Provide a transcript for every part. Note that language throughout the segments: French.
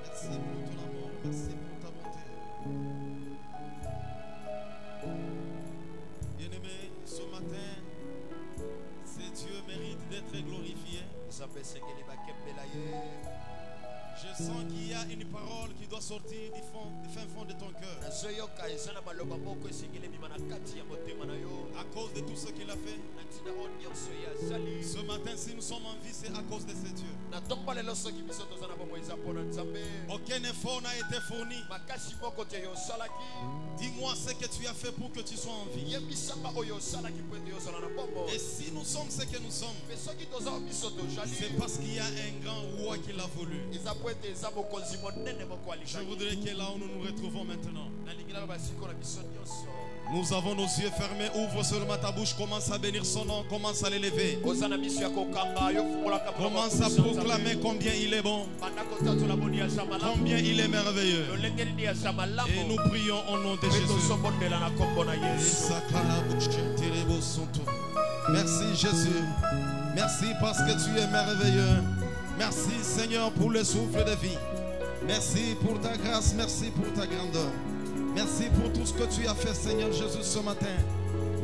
Merci pour ton amour. Merci pour ta bonté. Bien-aimé, ce matin, ces dieux méritent d'être glorifiés. Je sens qu'il y a une parole qui doit sortir du fin fond de ton cœur. À cause de tout ce qu'il a fait. Ce matin, si nous sommes en vie, c'est à cause de ces dieux. Aucun effort n'a été fourni. Dis-moi ce que tu as fait pour que tu sois en vie. Et si nous sommes ce que nous sommes, c'est parce qu'il y a un grand roi qui l'a voulu. Je voudrais que là où nous nous retrouvons maintenant, nous avons nos yeux fermés. Ouvre seulement ta bouche. Commence à bénir son nom. Commence à l'élever. Commence à proclamer combien il est bon, combien il est merveilleux. Et nous prions au nom de Jésus. Merci Jésus. Merci parce que tu es merveilleux. Merci Seigneur pour le souffle de vie. Merci pour ta grâce. Merci pour ta grandeur. Merci pour tout ce que tu as fait, Seigneur Jésus, ce matin.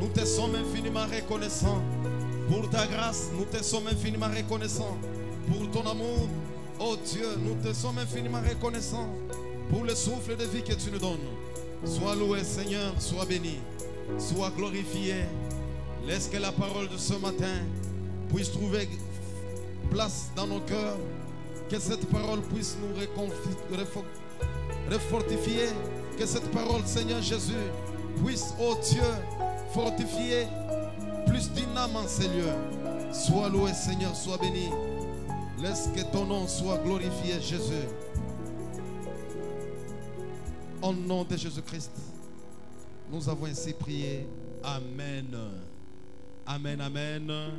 Nous te sommes infiniment reconnaissants pour ta grâce. Nous te sommes infiniment reconnaissants pour ton amour. Oh Dieu, nous te sommes infiniment reconnaissants pour le souffle de vie que tu nous donnes. Sois loué, Seigneur, sois béni, sois glorifié. Laisse que la parole de ce matin puisse trouver place dans nos cœurs. Que cette parole puisse nous refortifier. Que cette parole, Seigneur Jésus, puisse, oh Dieu, fortifier plus d'une âme en ces lieux. Sois loué, Seigneur, sois béni. Laisse que ton nom soit glorifié, Jésus. Au nom de Jésus-Christ, nous avons ainsi prié. Amen. Amen, amen.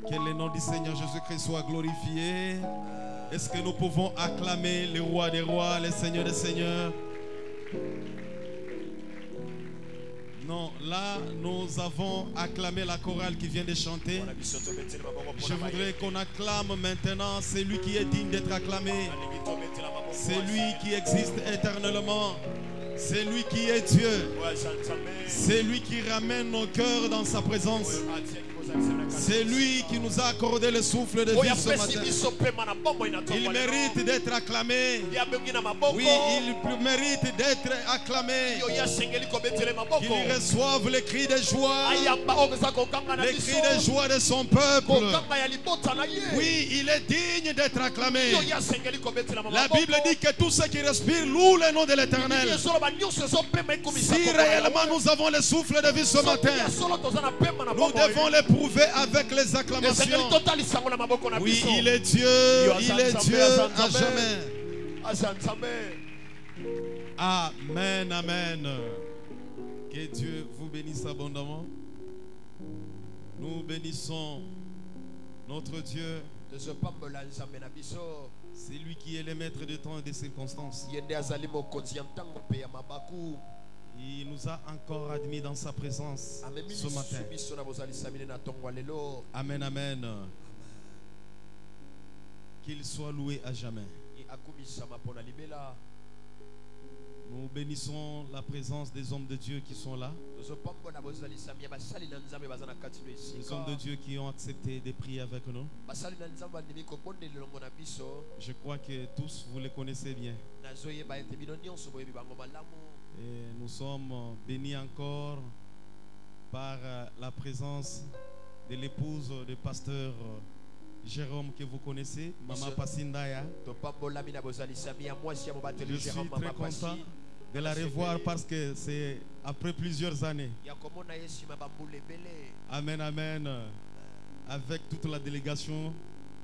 Que le nom du Seigneur Jésus-Christ soit glorifié. Est-ce que nous pouvons acclamer le roi des rois, le Seigneur des seigneurs? Non, là nous avons acclamé la chorale qui vient de chanter. Je voudrais qu'on acclame maintenant celui qui est digne d'être acclamé. C'est lui qui existe éternellement. C'est lui qui est Dieu. C'est lui qui ramène nos cœurs dans sa présence. C'est lui qui nous a accordé le souffle de vie ce matin. Il mérite d'être acclamé. Oui, il mérite d'être acclamé. Qu'il reçoive les cris de joie. Les cris de joie de son peuple. Oui, il est digne d'être acclamé. La Bible dit que tous ceux qui respirent louent le nom de l'Éternel. Si réellement nous avons le souffle de vie ce matin, nous devons l'éprouver avec les acclamations. Oui, il est Dieu à jamais. Amen, amen. Que Dieu vous bénisse abondamment. Nous bénissons notre Dieu. C'est lui qui est le maître de temps et des circonstances. Il nous a encore admis dans sa présence ce matin. Amen, amen. Qu'il soit loué à jamais. Nous bénissons la présence des hommes de Dieu qui sont là. Les hommes de Dieu qui ont accepté de prier avec nous. Je crois que tous vous les connaissez bien. Et nous sommes bénis encore par la présence de l'épouse du pasteur Jérôme que vous connaissez, Maman Passindaya. Je suis très content de la revoir parce que c'est après plusieurs années. Amen, amen. Avec toute la délégation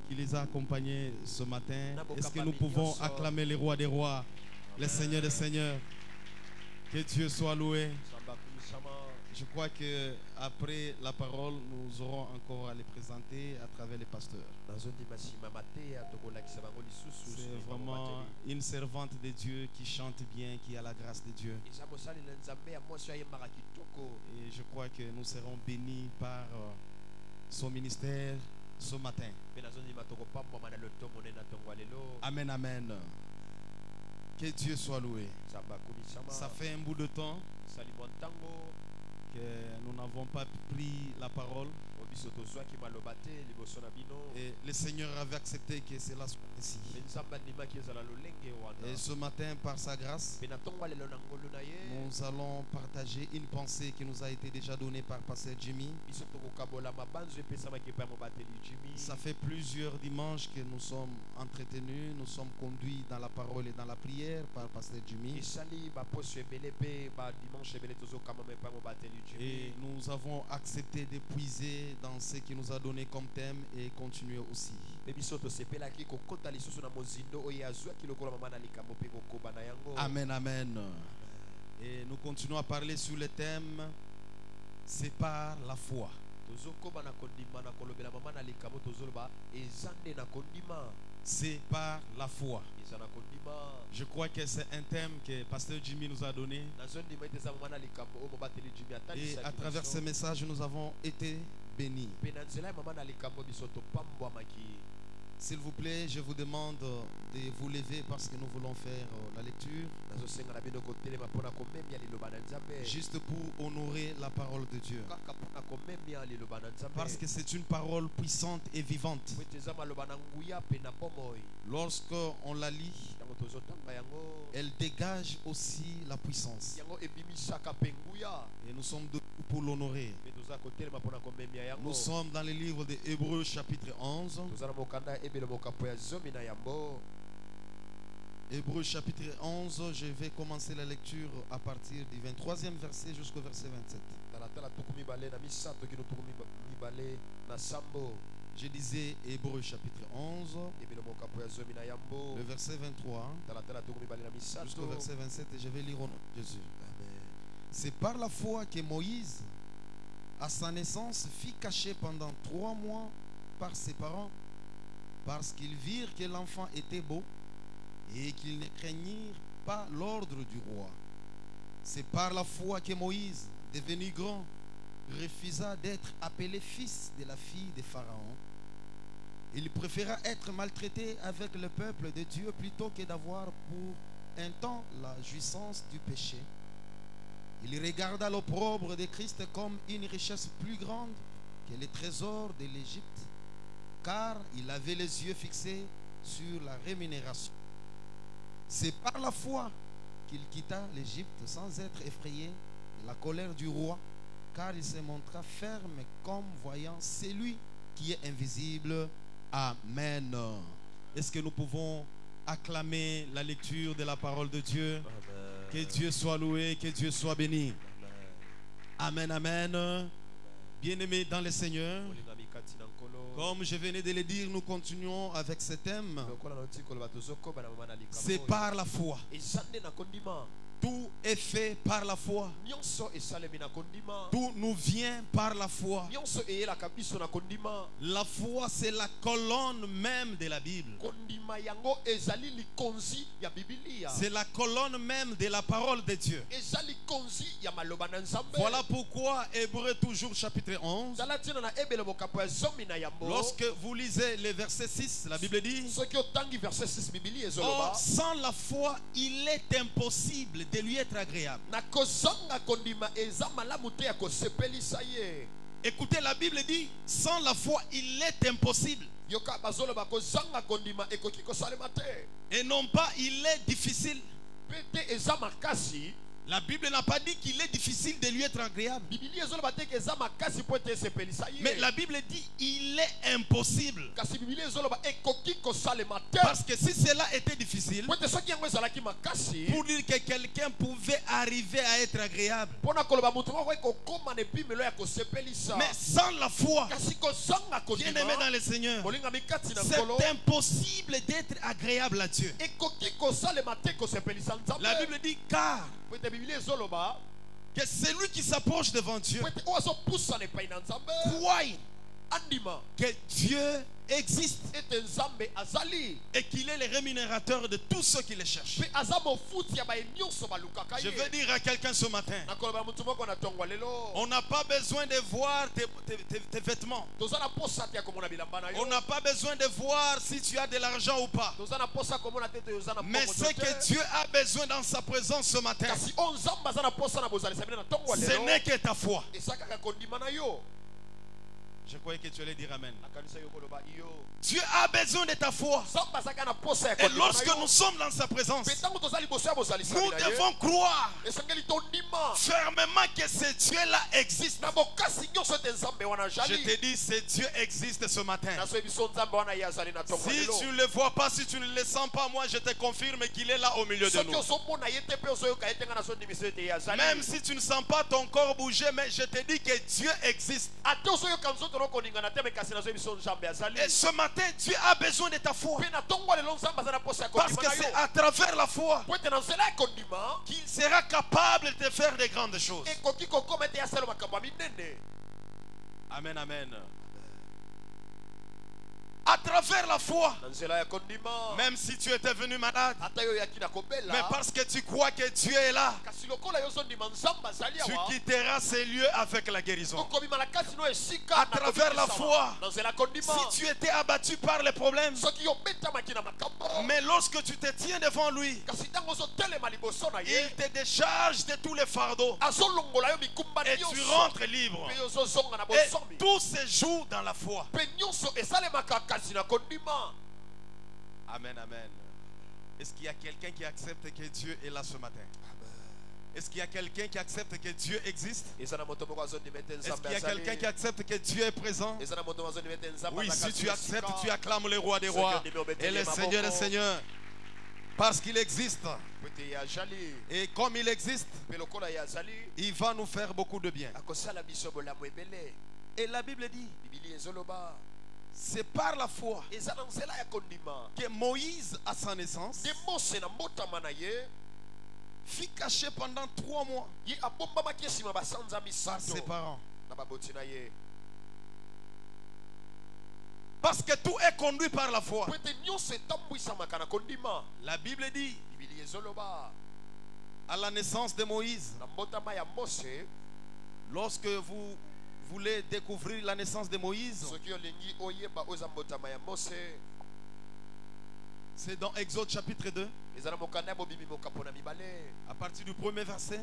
qui les a accompagnés ce matin, est-ce que nous pouvons acclamer les rois des rois, les seigneurs des seigneurs? Que Dieu soit loué. Je crois que après la parole, nous aurons encore à les présenter à travers les pasteurs. C'est vraiment une servante de Dieu qui chante bien, qui a la grâce de Dieu. Et je crois que nous serons bénis par son ministère, ce matin. Amen, amen. Que Dieu soit loué. Ça fait un bout de temps que nous n'avons pas pris la parole. Et le Seigneur avait accepté que cela soit ainsi. Et ce matin, par sa grâce, nous allons partager une pensée qui nous a été déjà donnée par Pasteur Jimmy. Ça fait plusieurs dimanches que nous sommes entretenus, nous sommes conduits dans la parole et dans la prière par Pasteur Jimmy. Et nous avons accepté de puiser dans ce qu'il nous a donné comme thème et continuer aussi. Amen, amen. Et nous continuons à parler sur le thème, c'est par la foi. C'est par la foi. Je crois que c'est un thème que Pasteur Jimmy nous a donné. Et à travers ce message, nous avons été bénis. S'il vous plaît, je vous demande de vous lever parce que nous voulons faire la lecture. Juste pour honorer la parole de Dieu. Parce que c'est une parole puissante et vivante. Lorsqu'on la lit, elle dégage aussi la puissance. Et nous sommes debout pour l'honorer. Nous sommes dans le livre de Hébreux chapitre 11. Hébreux chapitre 11, je vais commencer la lecture à partir du 23e verset jusqu'au verset 27. Je disais Hébreux chapitre 11, le verset 23 jusqu'au verset 27, et je vais lire au nom de Jésus. C'est par la foi que Moïse, à sa naissance, fut caché pendant 3 mois par ses parents, parce qu'ils virent que l'enfant était beau et qu'ils ne craignirent pas l'ordre du roi. C'est par la foi que Moïse, devenu grand, refusa d'être appelé fils de la fille de Pharaon. Il préféra être maltraité avec le peuple de Dieu plutôt que d'avoir pour un temps la jouissance du péché. Il regarda l'opprobre de Christ comme une richesse plus grande que les trésors de l'Égypte, car il avait les yeux fixés sur la rémunération. C'est par la foi qu'il quitta l'Égypte sans être effrayé de la colère du roi, car il se montra ferme comme voyant celui qui est invisible. Amen. Est-ce que nous pouvons acclamer la lecture de la parole de Dieu? Amen. Que Dieu soit loué, que Dieu soit béni. Amen, amen. Bien-aimés dans le Seigneur, comme je venais de le dire, nous continuons avec ce thème. C'est par la foi. Tout est fait par la foi. Tout nous vient par la foi. La foi, c'est la colonne même de la Bible. C'est la colonne même de la parole de Dieu. Voilà pourquoi Hébreux toujours chapitre 11. Lorsque vous lisez le verset 6, la Bible dit: or, sans la foi, il est impossible de lui être agréable. Écoutez, la Bible dit: sans la foi, il est impossible. Et non pas il est difficile. La Bible n'a pas dit qu'il est difficile de lui être agréable. Mais la Bible dit il est impossible. Parce que si cela était difficile, pour dire que quelqu'un pouvait arriver à être agréable, mais sans la foi, bien-aimé dans le Seigneur, c'est impossible d'être agréable à Dieu. La Bible dit car que celui qui s'approche devant Dieu croit que Dieu existe et qu'il est le rémunérateur de tous ceux qui le cherchent. Je veux dire à quelqu'un ce matin, on n'a pas besoin de voir tes vêtements. On n'a pas besoin de voir si tu as de l'argent ou pas. Mais ce que Dieu a besoin dans sa présence ce matin, ce n'est que ta foi. Je croyais que tu allais dire amen. Dieu a besoin de ta foi. Et lorsque nous sommes dans sa présence, nous devons croire fermement que ce Dieu-là existe. Je te dis, ce Dieu existe ce matin. Si tu ne le vois pas, si tu ne le sens pas, moi je te confirme qu'il est là au milieu de nous. Même si tu ne sens pas ton corps bouger, mais je te dis que Dieu existe. Et ce matin, Dieu a besoin de ta foi. Parce que c'est à travers la foi qu'il sera capable de faire de grandes choses. Amen, amen. À travers la foi, même si tu étais venu malade, mais parce que tu crois que Dieu est là, tu quitteras ces lieux avec la guérison. À travers la foi, si tu étais abattu par les problèmes, mais lorsque tu te tiens devant lui, il te décharge de tous les fardeaux et tu rentres libre. Et tout se joue dans la foi. Amen, amen. Est-ce qu'il y a quelqu'un qui accepte que Dieu est là ce matin? Est-ce qu'il y a quelqu'un qui accepte que Dieu existe? Est-ce qu'il y a quelqu'un qui accepte que Dieu est présent? Oui, si tu acceptes, tu acclames le roi des rois et le Seigneur des seigneurs. Parce qu'il existe. Et comme il existe, il va nous faire beaucoup de bien. Et la Bible dit, c'est par la foi que Moïse, à sa naissance, fut caché pendant 3 mois par ses parents. Parce que tout est conduit par la foi. La Bible dit, à la naissance de Moïse, lorsque vous voulez découvrir la naissance de Moïse, c'est dans Exode chapitre 2, à partir du premier verset,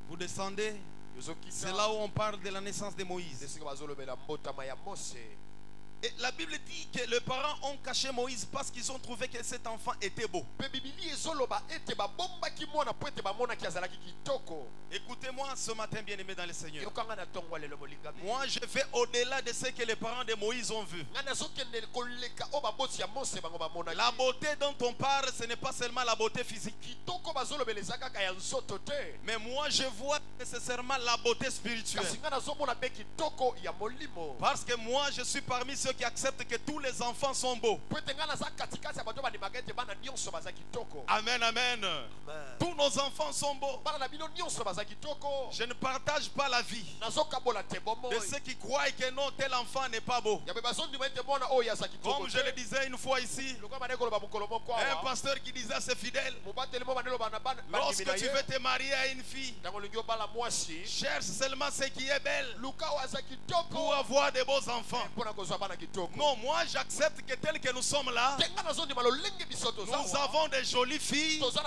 vous descendez, c'est là où on parle de la naissance de Moïse. Et la Bible dit que les parents ont caché Moïse parce qu'ils ont trouvé que cet enfant était beau. Écoutez-moi ce matin, bien-aimé dans le Seigneur. Moi, je vais au-delà de ce que les parents de Moïse ont vu. La beauté dont on parle, ce n'est pas seulement la beauté physique. Mais moi, je vois nécessairement la beauté spirituelle. Parce que moi, je suis parmi ceux qui acceptent que tous les enfants sont beaux. Amen, amen. Tous nos enfants sont beaux. Je ne partage pas la vie de ceux qui croient que non, tel enfant n'est pas beau. Comme je le disais une fois ici, un pasteur qui disait à ses fidèles, lorsque tu veux te marier à une fille, cherche seulement ce qui est belle pour avoir de beaux enfants. Non, moi j'accepte que tel que nous sommes là, nous avons des jolies filles, nous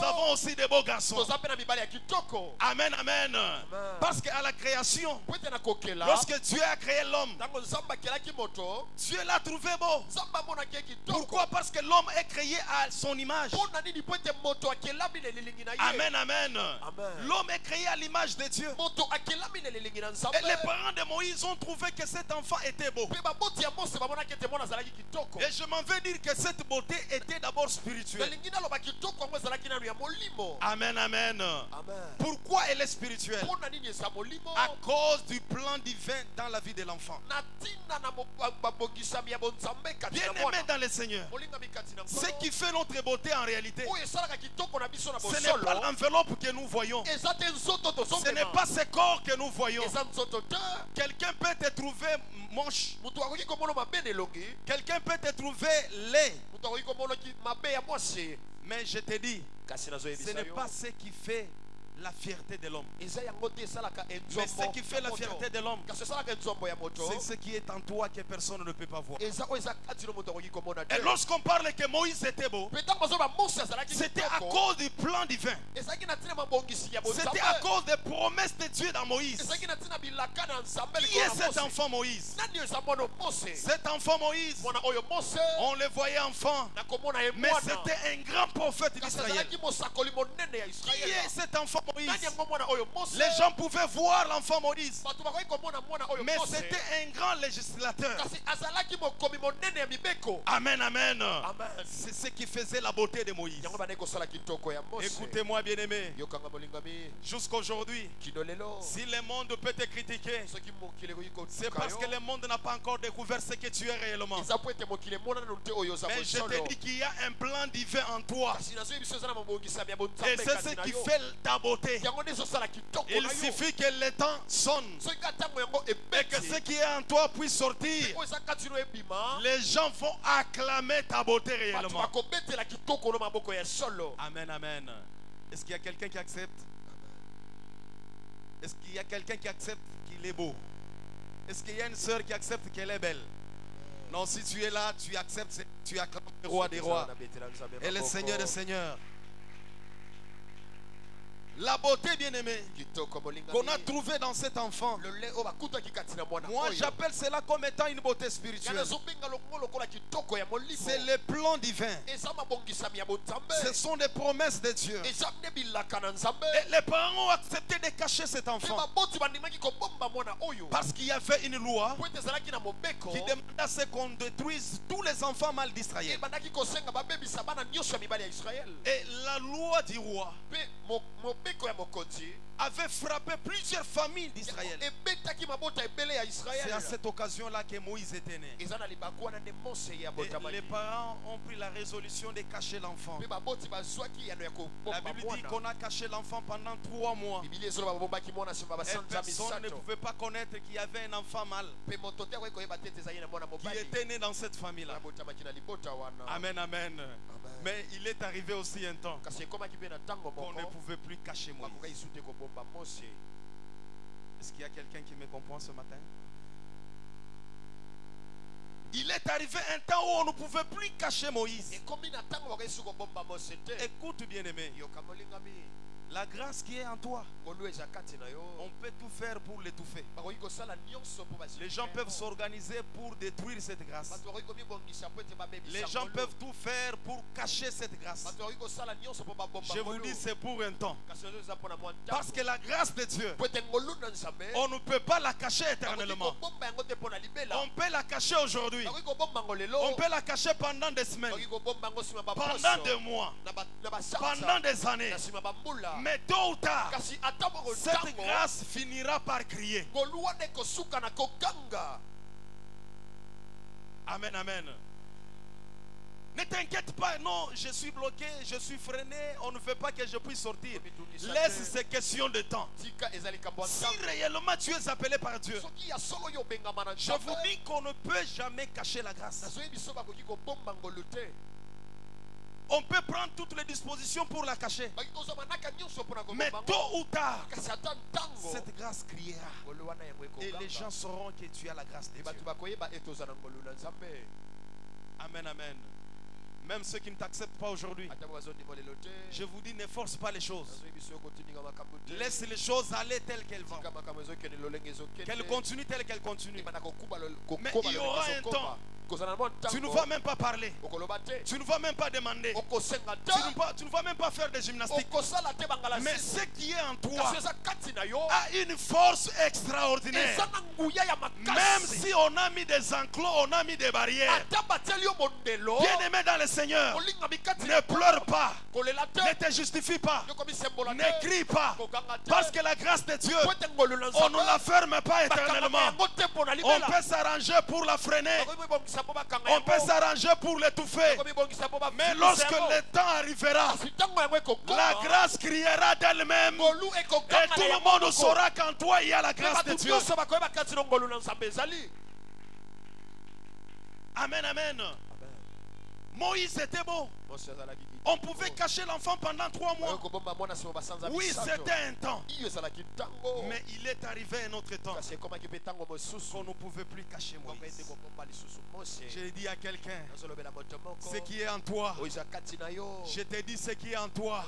avons aussi des beaux garçons. Amen, amen. Parce qu'à la création, lorsque Dieu a créé l'homme, Dieu l'a trouvé beau. Pourquoi? Parce que l'homme est créé à son image. Amen, amen. L'homme est créé à l'image de Dieu. Et les parents de Moïse ont trouvé que cet enfant était beau. Et je m'en vais dire que cette beauté beauté était d'abord spirituelle. Amen, amen. Pourquoi elle est spirituelle? À cause du plan divin dans la vie de l'enfant. Bien-aimé dans le Seigneur, ce qui fait notre beauté en réalité, ce n'est pas l'enveloppe que nous voyons. Ce n'est pas ce corps que nous voyons. Quelqu'un peut te trouver moche. Quelqu'un peut te trouver laid. Mais je te dis, ce n'est pas ce qui fait la fierté de l'homme. Mais ce qui fait la fierté de l'homme, c'est ce qui est en toi que personne ne peut pas voir. Et lorsqu'on parle que Moïse était beau, c'était à cause du plan divin. C'était à cause des promesses de Dieu dans Moïse. Qui est cet enfant Moïse? Cet enfant Moïse, on le voyait enfant, mais c'était un grand prophète d'Israël. Qui est cet enfant Moïse? Les gens pouvaient voir l'enfant Moïse, mais c'était un grand législateur. Amen, amen. C'est ce qui faisait la beauté de Moïse. Écoutez-moi, bien-aimé. Jusqu'à aujourd'hui, si le monde peut te critiquer, c'est parce que le monde n'a pas encore découvert ce que tu es réellement. Mais je te dis qu'il y a un plan divin en toi. Et c'est ce qui fait ta beauté. Il suffit que le temps sonne et que ce qui est en toi puisse sortir. Les gens vont acclamer ta beauté réellement. Amen, amen. Est-ce qu'il y a quelqu'un qui accepte? Est-ce qu'il y a quelqu'un qui accepte qu'il est beau? Est-ce qu'il y a une sœur qui accepte qu'elle est belle? Non, si tu es là, tu acceptes, tu acclames le roi des rois et le Seigneur des seigneurs. La beauté, bien-aimée, qu'on a trouvée dans cet enfant, moi j'appelle cela comme étant une beauté spirituelle. C'est le plan divin. Ce sont des promesses de Dieu. Et les parents ont accepté de cacher cet enfant parce qu'il y avait une loi qui demandait à ce qu'on détruise tous les enfants mâles d'Israël. Et la loi du roi avait frappé plusieurs familles d'Israël. C'est à cette occasion-là que Moïse était né. Et les parents ont pris la résolution de cacher l'enfant. La Bible dit qu'on a caché l'enfant pendant 3 mois. Et personne ne pouvait pas connaître qu'il y avait un enfant mâle qui était né dans cette famille-là. Amen, amen. Mais il est arrivé aussi un temps qu'on ne pouvait plus cacher Moïse. Est-ce qu'il y a quelqu'un qui me comprend ce matin? Il est arrivé un temps où on ne pouvait plus cacher Moïse. Écoute, bien-aimé. La grâce qui est en toi, on peut tout faire pour l'étouffer. Les gens peuvent s'organiser pour détruire cette grâce. Les gens peuvent tout faire pour cacher cette grâce. Je vous dis, c'est pour un temps. Parce que la grâce de Dieu, on ne peut pas la cacher éternellement. On peut la cacher aujourd'hui. On peut la cacher pendant des semaines, pendant des mois, pendant des années. Mais tôt ou tard, cette grâce finira par crier. Amen, amen. Ne t'inquiète pas, non, je suis bloqué, je suis freiné, on ne veut pas que je puisse sortir. Laisse ces questions de temps. Si réellement tu es appelé par Dieu, je vous dis qu'on ne peut jamais cacher la grâce. On peut prendre toutes les dispositions pour la cacher. Mais tôt ou tard, cette grâce criera. Et les gens sauront que tu as la grâce de Dieu. Amen, amen. Même ceux qui ne t'acceptent pas aujourd'hui, je vous dis, ne force pas les choses. Laisse les choses aller telles qu'elles vont. Qu'elles continuent telles qu'elles continuent. Mais il y aura un temps Tu ne vas même pas parler. Tu ne vas même pas demander. Tu ne vas même pas faire des gymnastiques. Mais ce qui est en toi a une force extraordinaire. Même si on a mis des enclos, on a mis des barrières. Bien-aimé dans le Seigneur, ne pleure pas. Ne te justifie pas. Ne crie pas. Parce que la grâce de Dieu, on ne la ferme pas éternellement. On peut s'arranger pour la freiner. On peut s'arranger pour l'étouffer. Mais lorsque le temps arrivera, la grâce criera d'elle-même. Et tout le monde saura qu'en toi il y a la grâce de Dieu. Amen, amen. Moïse était beau. On pouvait cacher l'enfant pendant 3 mois. Oui, c'était un temps. Mais il est arrivé un autre temps qu'on ne pouvait plus cacher Moïse. J'ai dit à quelqu'un, ce qui est en toi, je t'ai dit ce qui est en toi,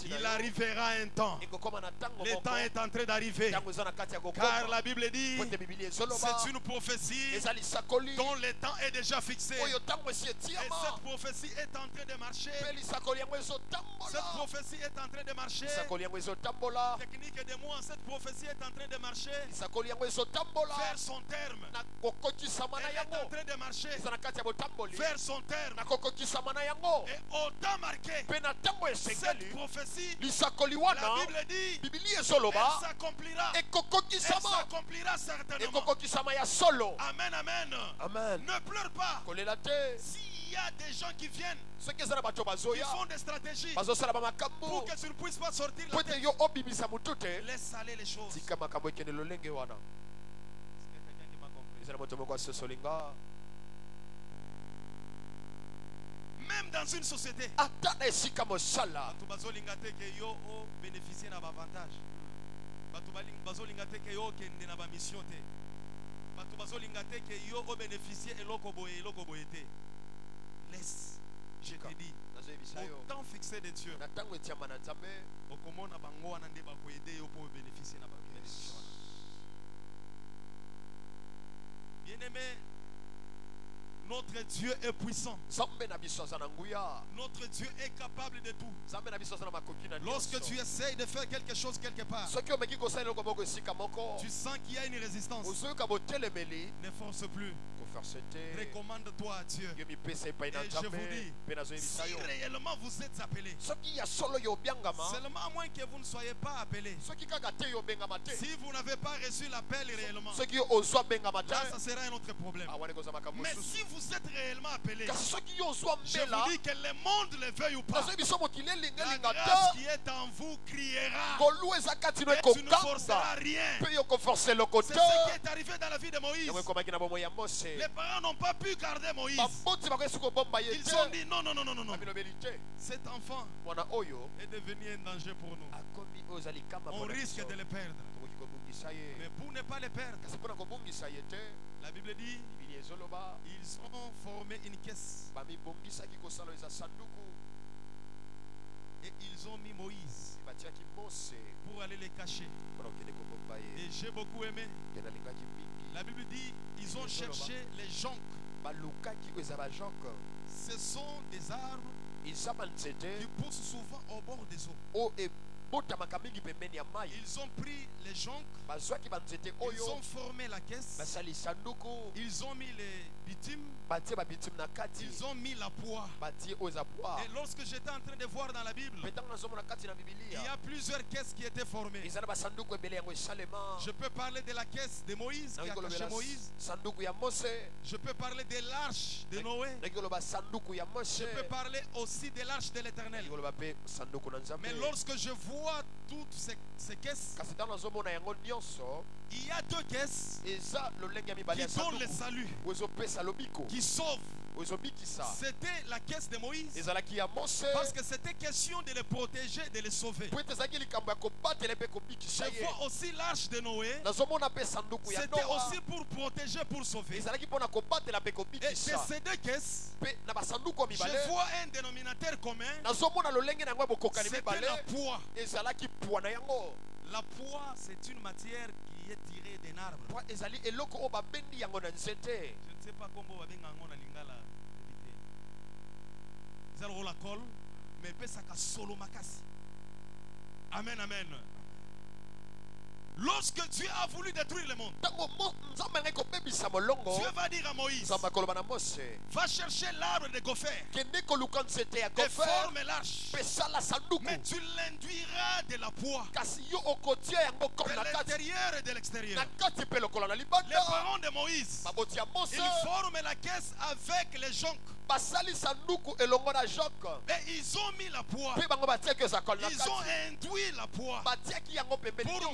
il arrivera un temps. Le temps est en train d'arriver. Car la Bible dit, c'est une prophétie dont le temps est déjà fixé. Et cette prophétie est en train de marcher. Cette prophétie est en train de marcher. Technique de moi, cette prophétie est en train de marcher vers son terme. Elle est en train de marcher vers son terme. Et au temps marqué, cette prophétie, la Bible dit, elle s'accomplira. Elle s'accomplira certainement. Amen, amen. Ne pleure pas. S'il y a des gens qui viennent, qui font des stratégies pour que tu ne puisses pas sortir la tête, laisse aller les choses. Est-ce qu'il y a quelqu'un qui m'a compris? Même dans une société, laisse, je te dis, au temps fixé de Dieu, bien-aimé, notre Dieu est puissant. Notre Dieu est capable de tout. Lorsque tu essayes de faire quelque chose quelque part, tu sens qu'il y a une résistance. Ne force plus. Recommande-toi à Dieu. Et je vous dis, si réellement vous êtes appelés, seulement à moins que vous ne soyez pas appelés, si vous n'avez pas reçu l'appel réellement, là ça sera un autre problème. Mais si vous êtes réellement appelés, je vous dis que le monde le veuille ou pas, la grâce qui est en vous criera. Et tu ne forceras rien. C'est ce qui est arrivé dans la vie de Moïse. Les parents n'ont pas pu garder Moïse. Ils ont dit non. Cet enfant est devenu un danger pour nous. On risque de le perdre. Mais pour ne pas le perdre, la Bible dit, ils ont formé une caisse. Et ils ont mis Moïse pour aller les cacher. Et j'ai beaucoup aimé. La Bible dit, ils ont cherché les joncs. Ce sont des arbres qui poussent souvent au bord des eaux. Ils ont pris les joncs, ils ont formé la caisse, ils ont mis les bitumes, ils ont mis la poix. Et lorsque j'étais en train de voir dans la Bible, il y a plusieurs caisses qui étaient formées. Je peux parler de la caisse de Moïse qui a caché Moïse. Je peux parler de l'arche de Noé. Je peux parler aussi de l'arche de l'Éternel. Mais lorsque je vois toutes ces caisses, il y a 2 caisses qui donnent le salut, qui sauvent. C'était la caisse de Moïse, parce que c'était question de les protéger, de les sauver. Je vois aussi l'arche de Noé, c'était aussi pour protéger, pour sauver. Et de ces 2 caisses, je vois un dénominateur commun, c'était la poix. La poix, c'est une matière qui qui est tiré d'un arbre. Je ne sais pas comment on va venir en lingala. Ils ont la colle, mais ils ça solo makasi. Amen, amen. Lorsque Dieu a voulu détruire le monde, Dieu va dire à Moïse, va chercher l'arbre de Gopher et forme l'arche, mais tu l'induiras de la poix de l'intérieur et de l'extérieur. Les parents de Moïse, ils forment la caisse avec les joncs. Et ils ont mis la poix. Ils ont induit la poix pour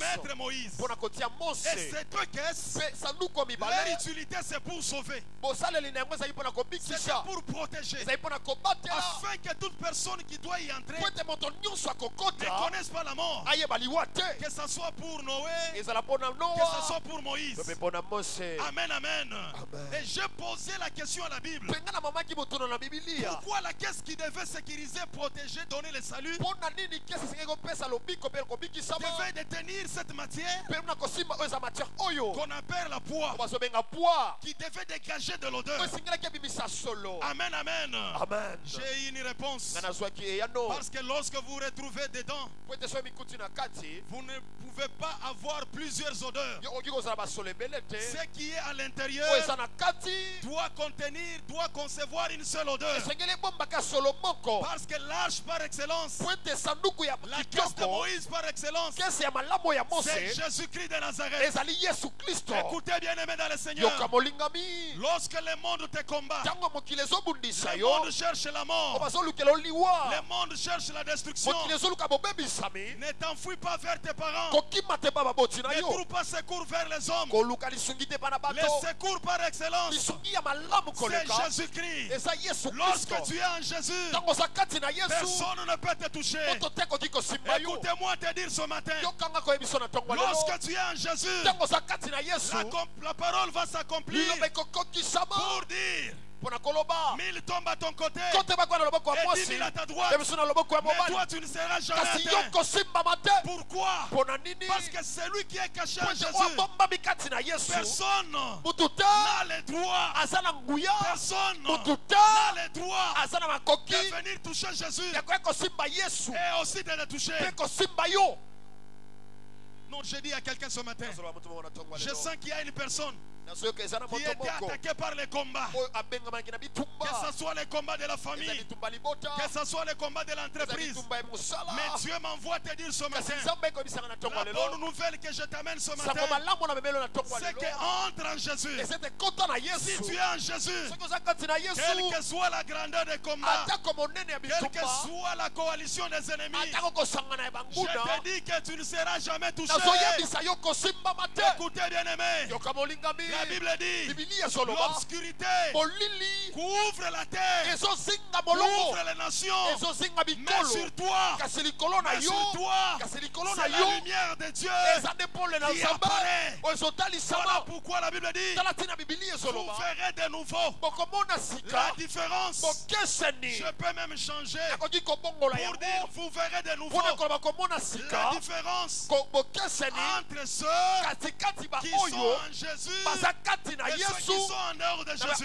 mettre Moïse. Et ces deux caisses, leur utilité c'est pour sauver. C'est pour protéger. Afin que toute personne qui doit y entrer ne connaisse pas la mort. Que ce soit pour Noé, que ce soit pour Moïse. Amen, amen. Et j'ai posé la question à la Bible. Pourquoi la caisse qui devait sécuriser, protéger, donner le salut devait détenir cette matière qu'on appelle la poix, qui devait dégager de l'odeur. Amen, amen. J'ai une réponse. Parce que lorsque vous retrouvez dedans, vous ne pouvez pas avoir plusieurs odeurs. Ce qui est à l'intérieur doit contenir, doit concevoir une seule odeur. Parce que l'arche par excellence, la caisse de Moïse par excellence, c'est Jésus-Christ de Nazareth. Écoutez bien aimé dans le Seigneur, lorsque le monde te combat, le monde cherche la mort, le monde cherche la destruction, ne t'enfuis pas vers tes parents, ne trouve pas secours vers les hommes. Les secours par excellence, c'est Jésus-Christ. Lorsque tu es en Jésus, personne ne peut te toucher. Écoutez-moi te dire ce matin, lorsque tu es en Jésus, la parole va s'accomplir pour dire 1000 tombent à ton côté et 10 000 à ta droite, mais toi tu ne seras jamais atteint. Pourquoi? Parce que celui qui est caché en Jésus, personne n'a le droit, personne n'a le droit de venir toucher Jésus et aussi de le toucher. Non, je dis à quelqu'un ce matin, je sens qu'il y a une personne qui était attaquée par les combats, que ce soit les combats de la famille, que ce soit les combats de l'entreprise. Mais Dieu m'envoie te dire ce matin, la bonne nouvelle que je t'amène ce matin, c'est qu'entre en Jésus. Si tu es en Jésus, quelle que soit la grandeur des combats, quelle que soit la coalition des ennemis, je te dis que tu ne seras jamais touché. Écoutez bien aimé, la Bible dit, l'obscurité couvre la terre, couvre les nations, mais sur toi, c'est la lumière de Dieu qui apparaît. Voilà pourquoi la Bible dit, vous verrez de nouveau la différence. Je peux même changer pour dire, vous verrez de nouveau la différence entre ceux qui sont en Jésus et ceux qui sont en dehors de Jésus.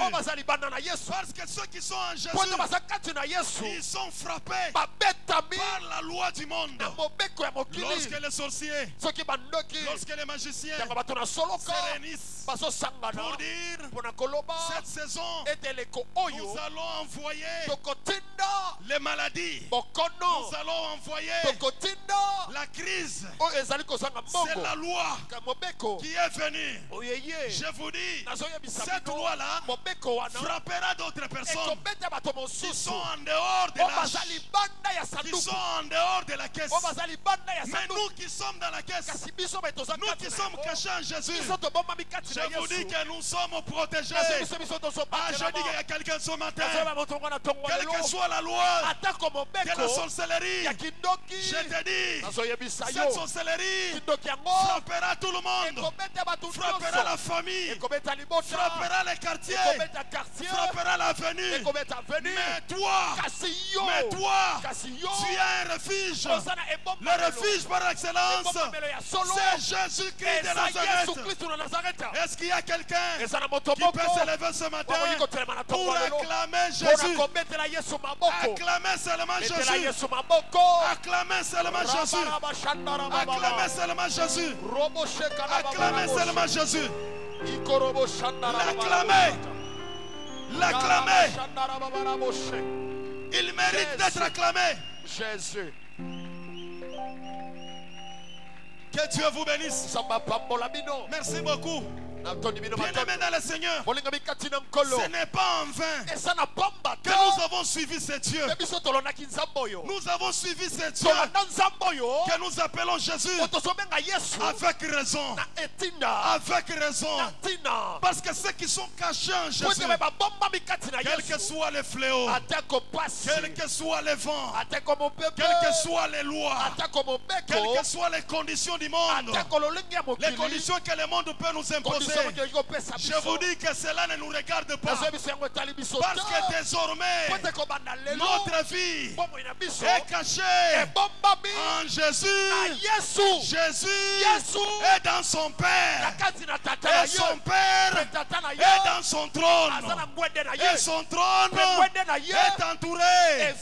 Parce que ceux qui sont en Jésus, ils sont frappés par la loi du monde. Lorsque les sorciers, lorsque les magiciens se réunissent pour dire, cette saison, nous allons envoyer les maladies, nous allons envoyer la crise. C'est la loi qui est venue. Je vous dis, cette loi-là frappera d'autres personnes qui sont en dehors de l'âge, qui sont en dehors de la caisse. Mais nous qui sommes dans la caisse, nous qui sommes cachés en Jésus, je vous dis que nous sommes protégés. Ah, je dis qu'il y a quelqu'un ce matin, quelle que soit la loi, de la sorcellerie, je te dis, cette sorcellerie frappera tout le monde, frappera la famille, frappera les quartiers, frappera l'avenue. Mais toi, tu as un refuge. Le refuge par excellence, c'est Jésus-Christ de Nazareth. Est-ce qu'il y a quelqu'un qui peut se lever ce matin pour acclamer Jésus? Acclamer seulement Jésus. Acclamer seulement Jésus. Acclamer seulement Jésus. Acclamer seulement Jésus. L'acclamer. L'acclamer. Il mérite d'être acclamé. Jésus. Que Dieu vous bénisse. Merci beaucoup. Bien-aimés dans le Seigneur, ce n'est pas en vain que nous avons suivi ce Dieu. Nous avons suivi ce Dieu que nous appelons Jésus avec raison. Avec raison. Parce que ceux qui sont cachés en Jésus, quel que soit les fléaux, quel que soit les vents, quel que soient les lois, quelles que soient les conditions du monde, les conditions que le monde peut nous imposer, je vous dis que cela ne nous regarde pas. Parce que désormais, notre vie est cachée en Jésus. Jésus est dans son Père. Et son Père est dans son trône. Et son trône est entouré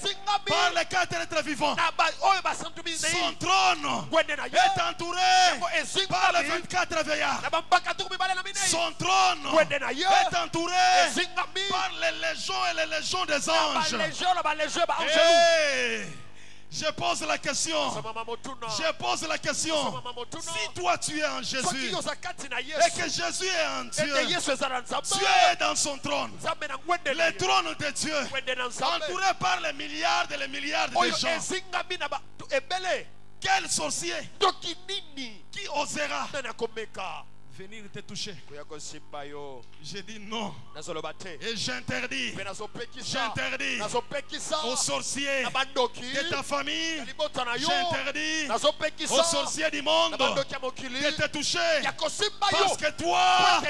par les quatre êtres vivants. Son trône est entouré par les 24 veillards. Son trône est entouré par les légions et les légions des anges. Et je pose la question. Je pose la question. Si toi tu es en Jésus et que Jésus est en Dieu, Dieu est dans son trône. Le trône de Dieu, entouré par les milliards et les milliards de gens. Quel sorcier qui osera venir te toucher? J'ai dit non. Et j'interdis aux sorciers de ta famille, j'interdis aux sorciers du monde de te toucher. Parce que toi,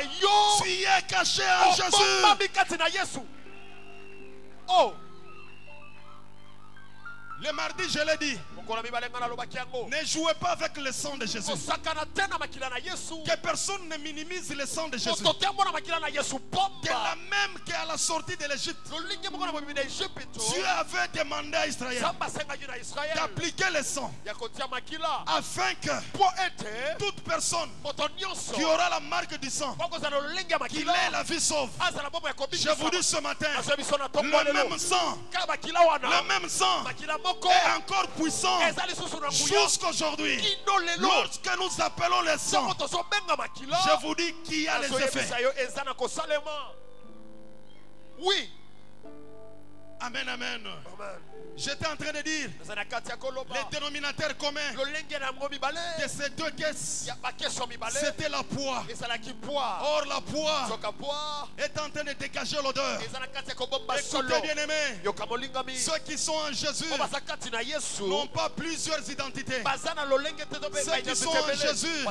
tu es caché en Jésus. Oh! Le mardi, je l'ai dit. Ne jouez pas avec le sang de Jésus. Que personne ne minimise le sang de Jésus. De la même qu'à la sortie de l'Égypte, Dieu avait demandé à Israël d'appliquer le sang afin que toute personne qui aura la marque du sang, qu'il ait la vie sauve. Je vous dis ce matin, le même sang est encore puissant jusqu'aujourd'hui. Lorsque nous appelons le sang, je vous dis qu'il y a les effets. Oui. Amen, amen. J'étais en train de dire les dénominateurs communs de ces deux caisses, c'était la poix. Or la poix est en train de dégager l'odeur. Écoutez bien aimés, ceux qui sont en Jésus n'ont pas plusieurs identités. Ceux qui sont en Jésus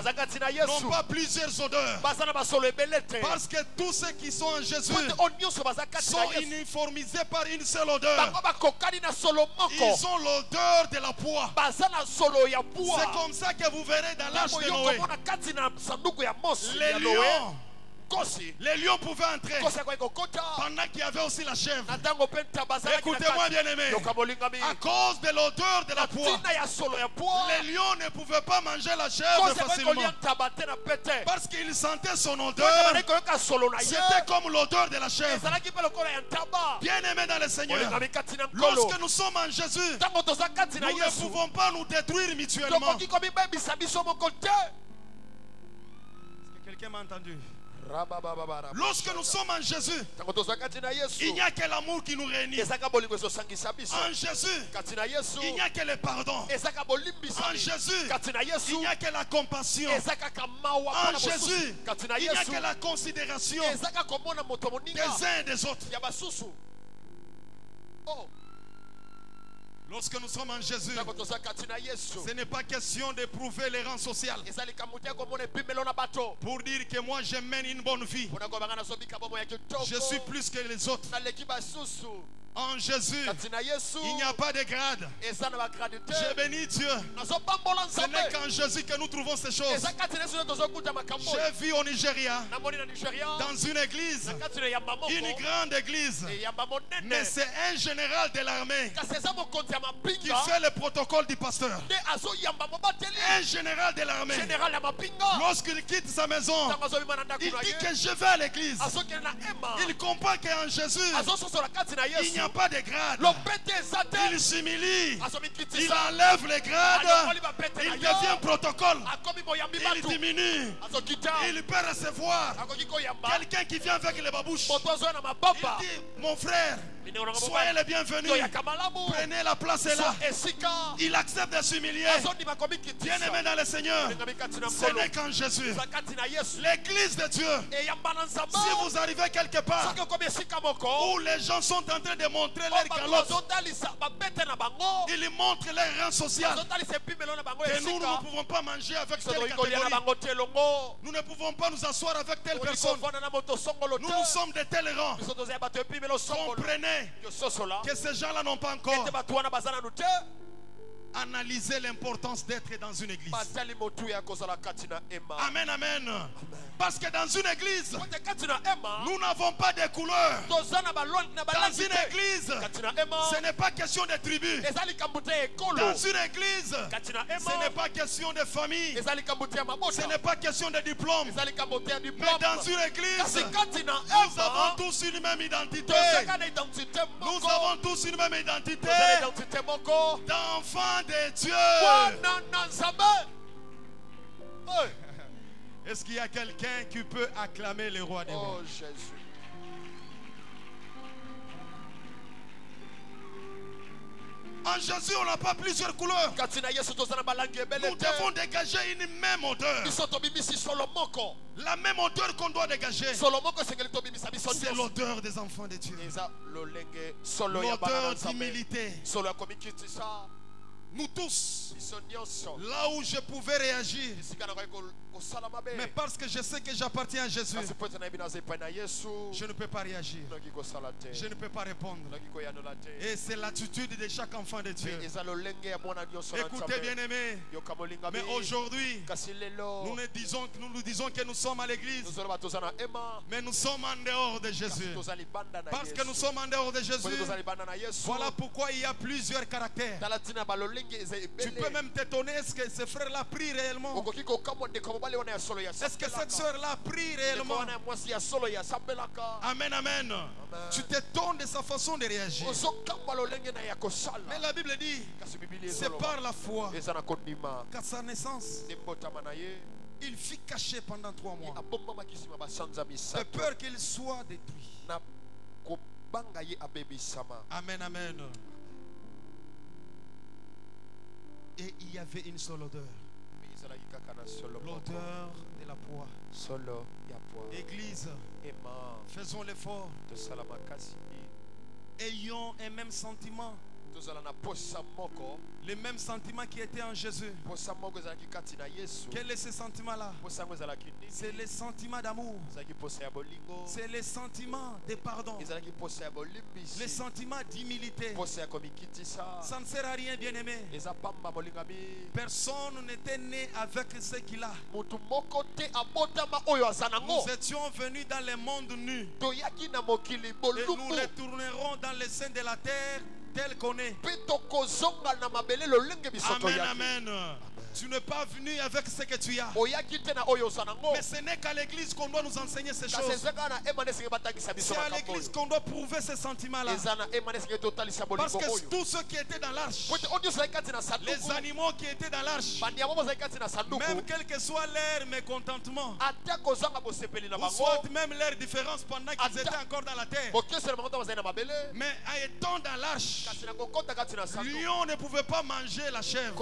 n'ont pas plusieurs odeurs. Parce que tous ceux qui sont en Jésus sont uniformisés par une seule odeur. Ils ont l'odeur de la poix. C'est comme ça que vous verrez dans l'âge de Noé. Les lions pouvaient entrer pendant qu'il y avait aussi la chèvre. Écoutez-moi bien aimé, à cause de l'odeur de la poix, les lions ne pouvaient pas manger la chèvre facilement parce qu'ils sentaient son odeur. C'était comme l'odeur de la chèvre. Bien aimé dans le Seigneur, lorsque nous sommes en Jésus, nous ne pouvons pas nous détruire mutuellement. Est-ce que quelqu'un m'a entendu? Lorsque nous sommes en Jésus, il n'y a que l'amour qui nous réunit. En Jésus, il n'y a que le pardon. En Jésus, il n'y a que la compassion. En Jésus, il n'y a que la considération des uns et des autres. Lorsque nous sommes en Jésus, ce n'est pas question d'éprouver les rangs sociaux pour dire que moi je mène une bonne vie. Je suis plus que les autres. En Jésus, il n'y a pas de grade. Je bénis Dieu. Ce n'est qu'en Jésus que nous trouvons ces choses. J'ai vu au Nigeria, dans une église, une grande église, mais c'est un général de l'armée qui fait le protocole du pasteur. Un général de l'armée, lorsqu'il quitte sa maison, il dit que je vais à l'église. Il comprend qu'en Jésus, il n'y a pas de grade. Il s'humilie. Il enlève les grades. Il devient protocole. Il diminue. Il peut recevoir quelqu'un qui vient avec les babouches. Il dit, mon frère, soyez les bienvenus. Prenez la place est là. Il accepte de s'humilier. Bien-aimé dans le Seigneur, ce n'est qu'en Jésus. L'église de Dieu. Si vous arrivez quelque part où les gens sont en train de montrer leur galotte, ils montrent leur rang social. Et nous ne pouvons pas manger avec telle catégorie. Nous ne pouvons pas nous asseoir avec telle personne. Nous sommes de tels rangs. Comprenez que ces gens-là n'ont pas encore analysé l'importance d'être dans une église. Amen, amen. Parce que dans une église, nous n'avons pas de couleurs. Dans une église, ce n'est pas question de tribu. Dans une église, ce n'est pas question de famille. Ce n'est pas question de diplôme. Mais dans une église, nous avons tous une même identité. Nous avons tous une même identité d'enfants de Dieu. Est-ce qu'il y a quelqu'un qui peut acclamer le roi des rois? Oh Jésus. En Jésus, on n'a pas plusieurs couleurs. Nous devons dégager une même odeur. La même odeur qu'on doit dégager, c'est l'odeur des enfants de Dieu. L'odeur d'humilité. Nous tous, là où je pouvais réagir, mais parce que je sais que j'appartiens à Jésus, je ne peux pas réagir. Je ne peux pas répondre. Et c'est l'attitude de chaque enfant de Dieu. Écoutez, bien-aimés, mais aujourd'hui, nous nous disons que nous sommes à l'église, mais nous sommes en dehors de Jésus. Parce que nous sommes en dehors de Jésus, voilà pourquoi il y a plusieurs caractères. Tu peux même t'étonner, est-ce que ce frère-là prie réellement? Est-ce que cette soeur-là prie réellement? Amen, amen. Tu t'étonnes de sa façon de réagir. Mais la Bible dit, c'est par la foi qu'à sa naissance, il fut caché pendant 3 mois, de peur qu'il soit détruit. Amen, amen. Et il y avait une seule odeur. L'odeur de la poix. Église, faisons l'effort. Ayons un même sentiment. Le même sentiment qui était en Jésus. Quel est ce sentiment-là? C'est le sentiment d'amour. C'est le sentiment de pardon. Le sentiment d'humilité. Ça ne sert à rien, bien-aimé. Personne n'était né avec ce qu'il a. Nous étions venus dans le monde nu. Et nous retournerons dans le sein de la terre tel qu'on est. Amen, amen. Tu n'es pas venu avec ce que tu as. Mais ce n'est qu'à l'église qu'on doit nous enseigner ces choses. C'est à l'église qu'on doit prouver ces sentiments-là. Parce que tous ceux qui étaient dans l'arche, les animaux qui étaient dans l'arche, même quel que soit leur mécontentement, ou soit même leur différence pendant qu'ils étaient encore dans la terre, mais étant dans l'arche, lion ne pouvait pas manger la chèvre.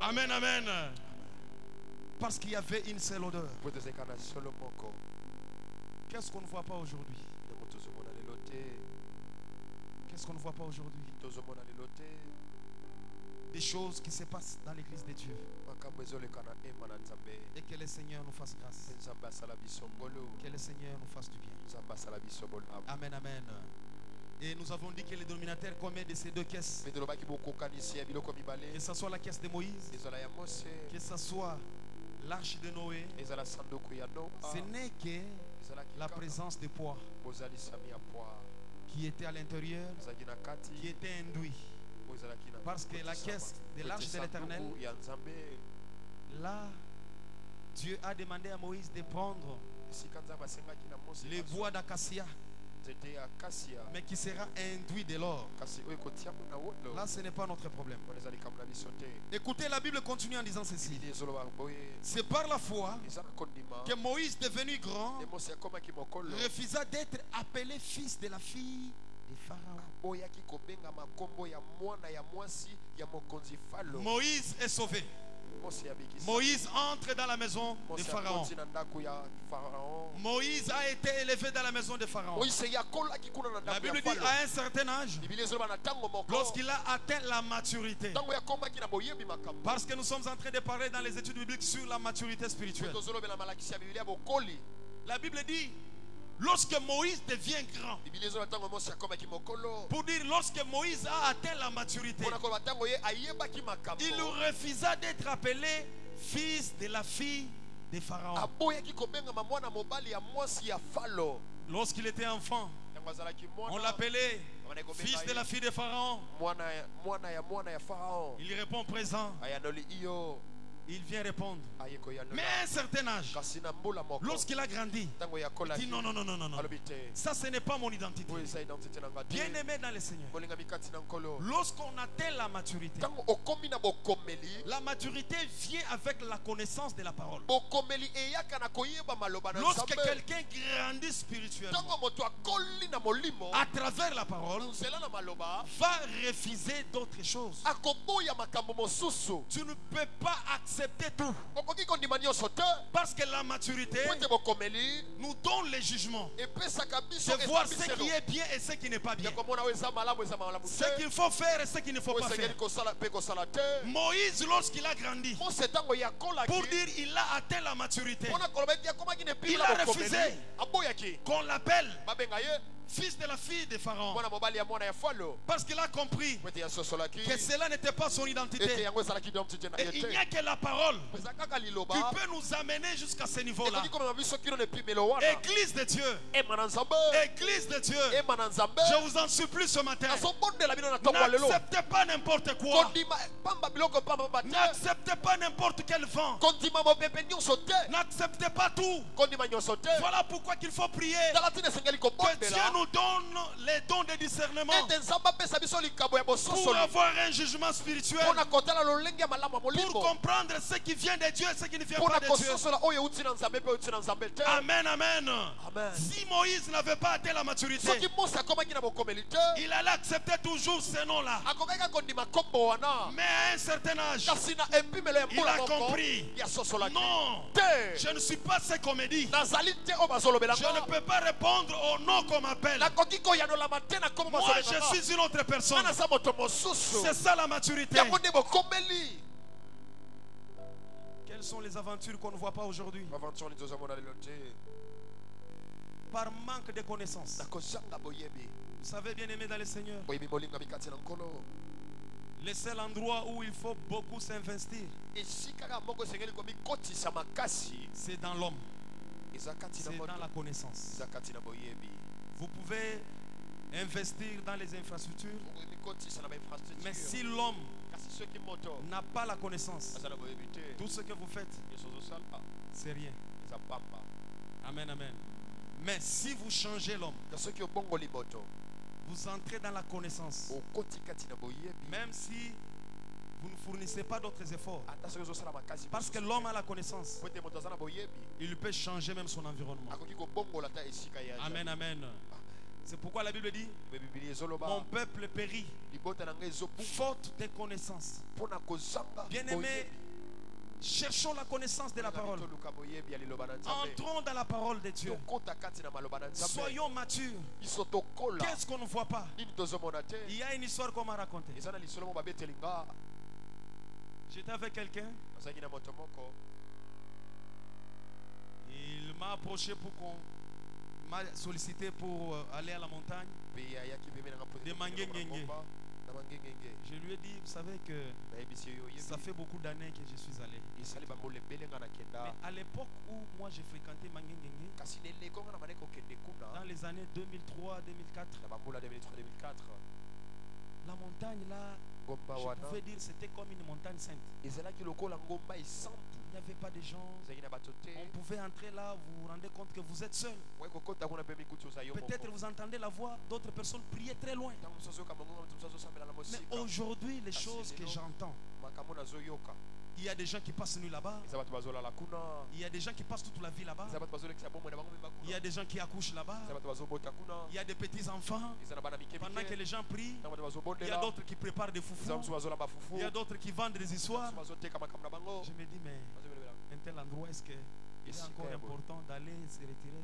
Amen, amen. Parce qu'il y avait une seule odeur. Qu'est-ce qu'on ne voit pas aujourd'hui? Qu'est-ce qu'on ne voit pas aujourd'hui? Des choses qui se passent dans l'église de Dieu. Et que le Seigneur nous fasse grâce. Que le Seigneur nous fasse du bien. Amen, amen. Et nous avons dit que le dénominateur commun de ces deux caisses, que ce soit la caisse de Moïse, que ce soit l'arche de Noé, ce n'est que la présence de poids qui était à l'intérieur, qui était induit. Parce que la caisse de l'arche de l'Éternel, là, Dieu a demandé à Moïse de prendre les bois d'acacia, mais qui sera induit de l'or. Là, ce n'est pas notre problème. Écoutez, la Bible continue en disant ceci. C'est par la foi que Moïse, devenu grand, refusa d'être appelé fils de la fille de Pharaon. Moïse est sauvé. Moïse entre dans la maison de Pharaon. Moïse a été élevé dans la maison de Pharaon. La Bible dit à un certain âge, lorsqu'il a atteint la maturité. Parce que nous sommes en train de parler dans les études bibliques sur la maturité spirituelle. La Bible dit, lorsque Moïse devient grand, pour dire lorsque Moïse a atteint la maturité, il refusa d'être appelé fils de la fille de Pharaon. Lorsqu'il était enfant, on l'appelait fils de la fille de Pharaon. Il répond présent. Il vient répondre. Mais à un certain âge, lorsqu'il a grandi, il dit non, non, non, non, non, non. Ça, ce n'est pas mon identité. Bien aimé dans le Seigneur, lorsqu'on atteint la maturité, la maturité vient avec la connaissance de la parole. Lorsque quelqu'un grandit spirituellement à travers la parole, va refuser d'autres choses. Tu ne peux pas accepter tout. Parce que la maturité nous donne les jugements de voir ce qui est bien et ce qui n'est pas bien, ce qu'il faut faire et ce qu'il ne faut pas faire. Moïse, lorsqu'il a grandi, pour dire il a atteint la maturité, il a refusé qu'on l'appelle fils de la fille de Pharaon, parce qu'il a compris que cela n'était pas son identité. Et il n'y a que la parole qui peut nous amener jusqu'à ce niveau-là. Église de Dieu, Église de Dieu, je vous en supplie ce matin, n'acceptez pas n'importe quoi, n'acceptez pas n'importe quel vent, n'acceptez pas tout. Voilà pourquoi il faut prier que Dieu nous donne les dons de discernement pour avoir un jugement spirituel, pour comprendre ce qui vient de Dieu et ce qui ne vient pas de Dieu. Amen, amen. Si Moïse n'avait pas atteint la maturité, il allait accepter toujours ce nom-là. Mais à un certain âge, il a compris, non, je ne suis pas ce qu'on me dit. Je ne peux pas répondre au nom qu'on m'appelle. Moi, je suis une autre personne. C'est ça la maturité. Quelles sont les aventures qu'on ne voit pas aujourd'hui? Par manque de connaissances. Vous savez, bien aimé dans le Seigneur, le seul endroit où il faut beaucoup s'investir, c'est dans l'homme. C'est dans la connaissance. Vous pouvez investir dans les infrastructures, mais si l'homme n'a pas la connaissance, tout ce que vous faites, c'est rien. Amen, amen. Mais si vous changez l'homme, vous entrez dans la connaissance, même si vous ne fournissez pas d'autres efforts, parce que l'homme a la connaissance, il peut changer même son environnement. Amen, amen. C'est pourquoi la Bible dit, mon peuple périt faute de connaissance. Bien aimé, Cherchons la connaissance de la parole. Entrons dans la parole de Dieu. Soyons matures. Qu'est-ce qu'on ne voit pas? Il y a une histoire qu'on m'a racontée. J'étais avec quelqu'un. Il m'a approché pour qu'on m'a sollicité pour aller à la montagne de Mangengengue. Je lui ai dit, vous savez que ça fait beaucoup d'années que je suis allé. Mais à l'époque où moi j'ai fréquenté Mangengengue, dans les années 2003-2004, la montagne là, je pouvais dire c'était comme une montagne sainte. Il n'y avait pas de gens. On pouvait entrer là, vous vous rendez compte que vous êtes seul. Peut-être vous entendez la voix d'autres personnes prier très loin. Mais aujourd'hui, les choses que j'entends, il y a des gens qui passent nuit là-bas. Il y a des gens qui passent toute la vie là-bas. Il y a des gens qui accouchent là-bas. Il y a des petits-enfants. Pendant que les gens prient, il y a d'autres qui préparent des foufous. Il y a d'autres qui vendent des histoires. Je me dis, mais un tel endroit, est-ce qu'il est encore important d'aller se retirer?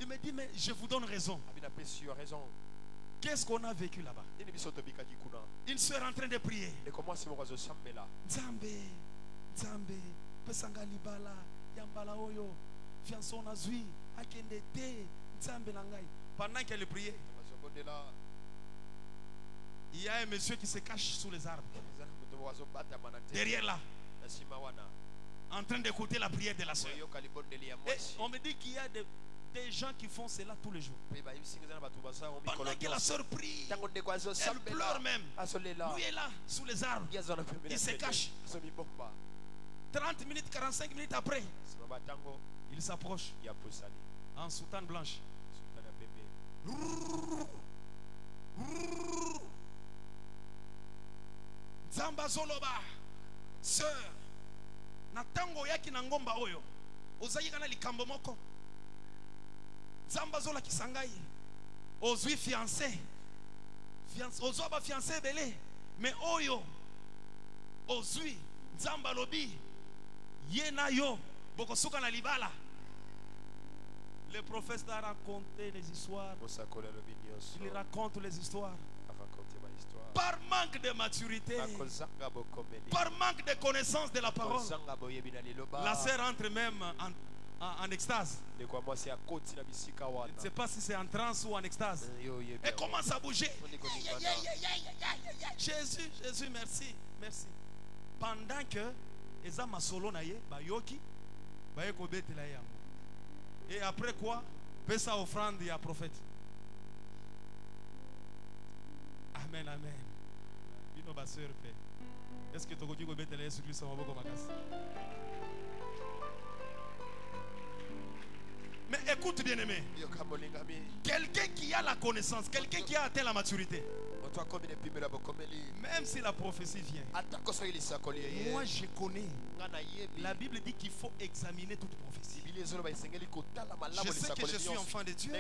Il me dit, mais je vous donne raison. Qu'est-ce qu'on a vécu là-bas? Une soeur en train de prier. Nzambe, Nzambe, pesanga libala, yambala oyo, fiançon nazui, akende te, Nzambe nangai. Pendant qu'elle priait, il y a un monsieur qui se cache sous les arbres. Derrière là, en train d'écouter la prière de la soeur. Et on me dit qu'il y a des gens qui font cela tous les jours. Pendant que la soeur prie, elle pleure même. Lui est là, sous les arbres. Il se cache. 30 minutes, 45 minutes après, il s'approche en soutane blanche. Zamba Zoloba, sœur, natango yaki na ngomba oyo, ozayi kana likambo moko. Zamba Zola kisangai, ozui fiancé, ozwa ba fiancé belé, mais oyo, ozui, Zamba lobi, yena yo, bokosuka na libala. Le prophète a raconté les histoires. Il raconte les histoires. Par manque de maturité, par manque de connaissance de la parole, la sœur entre même en extase. Je ne sais pas si c'est en transe ou en extase. Elle commence à bouger. Jésus, Jésus, merci, merci. Pendant que Ezama solo naye, bayoki, bayeko bete la yango. Et après quoi, pesa offrande ya prophète. Amen, amen. Bino ba sœur paix. Est-ce que tokoki ko bete la Yesu Christ maboko makasi? Mais écoute bien aimé, quelqu'un qui a la connaissance, quelqu'un qui a atteint la maturité, même si la prophétie vient, moi je connais, la Bible dit qu'il faut examiner toute prophétie. Je sais que je suis enfant de Dieu,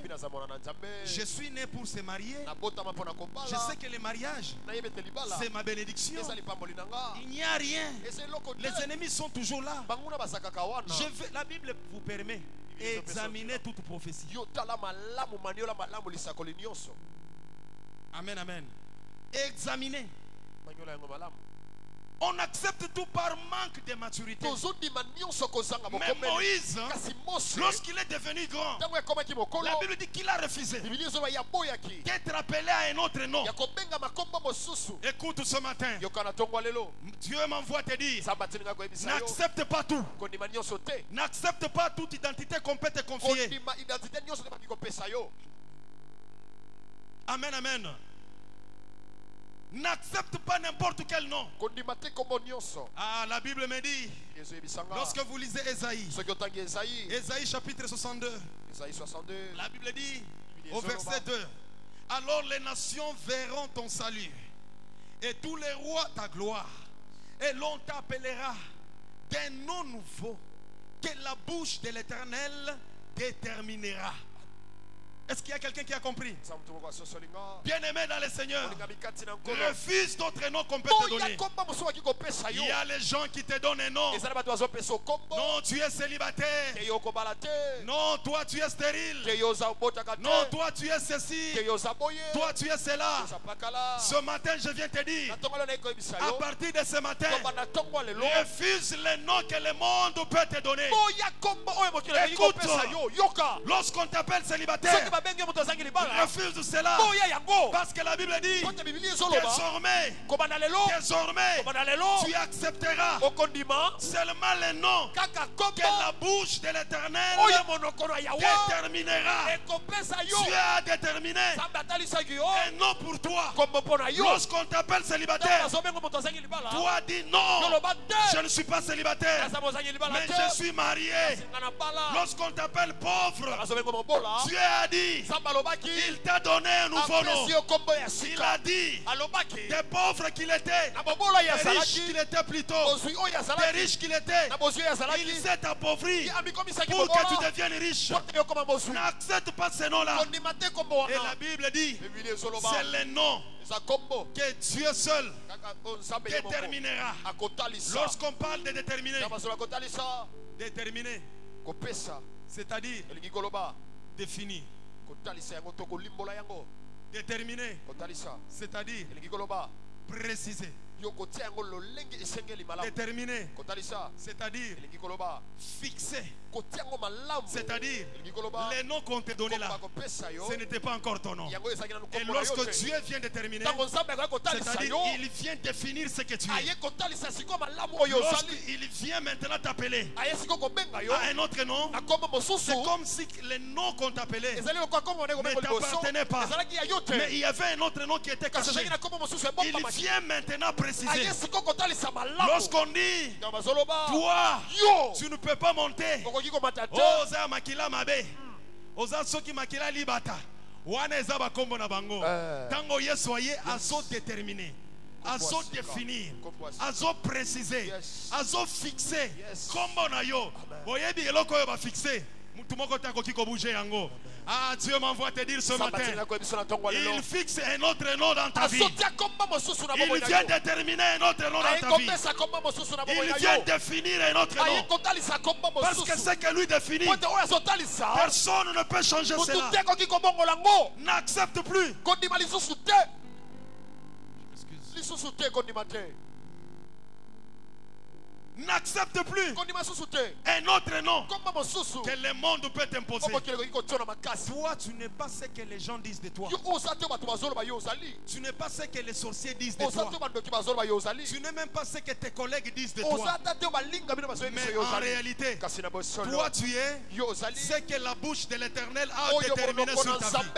je suis né pour se marier, je sais que le mariage c'est ma bénédiction, il n'y a rien, les ennemis sont toujours là. La Bible vous permet examiner toute prophétie. Amen, amen. Examiner. On accepte tout par manque de maturité. Mais Moïse, lorsqu'il est devenu grand, la Bible dit qu'il a refusé d'être appelé à un autre nom. Écoute ce matin, Dieu m'envoie te dire, n'accepte pas tout. N'accepte pas toute identité qu'on peut te confier. Amen, amen. N'accepte pas n'importe quel nom. Ah, la Bible me dit, lorsque vous lisez Ésaïe, Ésaïe chapitre 62, la Bible dit au verset 2, alors les nations verront ton salut et tous les rois ta gloire, et l'on t'appellera d'un nom nouveau. que la bouche de l'Éternel déterminera. Est-ce qu'il y a quelqu'un qui a compris? Bien-aimé dans le Seigneur, refuse d'autres noms qu'on peut te donner. Il y a les gens qui te donnent un nom. Non, tu es célibataire. Non, toi tu es stérile. Non, toi tu es ceci. Toi tu es cela. Ce matin je viens te dire, à partir de ce matin, refuse les noms que le monde peut te donner. Écoute, lorsqu'on t'appelle célibataire, refuse cela. Parce que la Bible dit, désormais, tu accepteras seulement les noms que la bouche de l'Éternel déterminera. Tu as déterminé un nom pour toi. Lorsqu'on t'appelle célibataire, toi dis non, je ne suis pas célibataire, mais je suis marié. Lorsqu'on t'appelle pauvre, tu as dit, il t'a donné un nouveau nom. Il a dit, des pauvres qu'il était, des riches qu'il était plutôt, des riches qu'il était, il s'est appauvri pour que tu deviennes riche. N'accepte pas ce nom-là. Et la Bible dit, c'est le nom que Dieu seul déterminera. Lorsqu'on parle de déterminer, c'est-à-dire définir. Déterminer, c'est-à-dire préciser. Déterminer, c'est-à-dire fixer. C'est-à-dire les noms qu'on t'a donné là, ce n'était pas encore ton nom. Et lorsque Dieu vient déterminer, c'est-à-dire il vient définir ce que tu es. Lorsqu'il vient maintenant t'appeler à un autre nom, c'est comme si le nom qu'on t'appelait ne t'appartenait pas. Mais il y avait un autre nom qui était caché. Il vient maintenant préciser. Lorsqu'on dit, toi, tu ne peux pas monter. Oza makila mabe. Oza soki makila libata. Wana eza ba kombo na bango. Tango Yesu aye azo déterminer, azo définir, azo préciser, azo fixer. Kombo na yo. Boyebi eloko yo ba fixer. Mutu moko ta koki ko bouger yango. Ah, Dieu m'envoie te dire ce matin, il fixe un autre nom dans ta vie. Il vient déterminer un autre nom dans ta vie. Il vient définir un autre nom. Parce que ce que lui définit, personne ne peut changer cela. N'accepte plus. N'accepte plus un autre nom que le monde peut t'imposer. Toi, tu n'es pas ce que les gens disent de toi. Tu n'es pas ce que les sorciers disent de toi. Tu n'es même pas ce que tes collègues disent de toi. Mais en réalité, toi tu es ce que la bouche de l'Éternel a déterminé sur ta vie.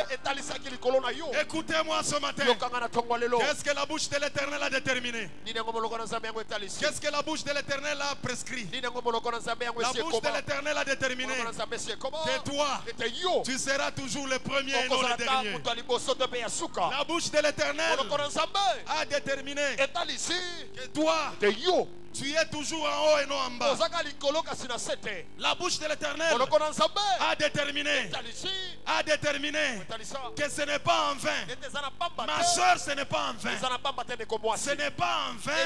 Écoutez-moi ce matin. Qu'est-ce que la bouche de l'Éternel a déterminé? Qu'est-ce que la bouche de l'Éternel a prescrit? La bouche de l'Éternel a déterminé que toi, tu seras toujours le premier et non le dernier. La bouche de l'Éternel a déterminé que toi, tu es toujours en haut et non en bas. La bouche de l'Éternel a déterminé que ce n'est pas en vain. Ma soeur, ce n'est pas en vain. Ce n'est pas en vain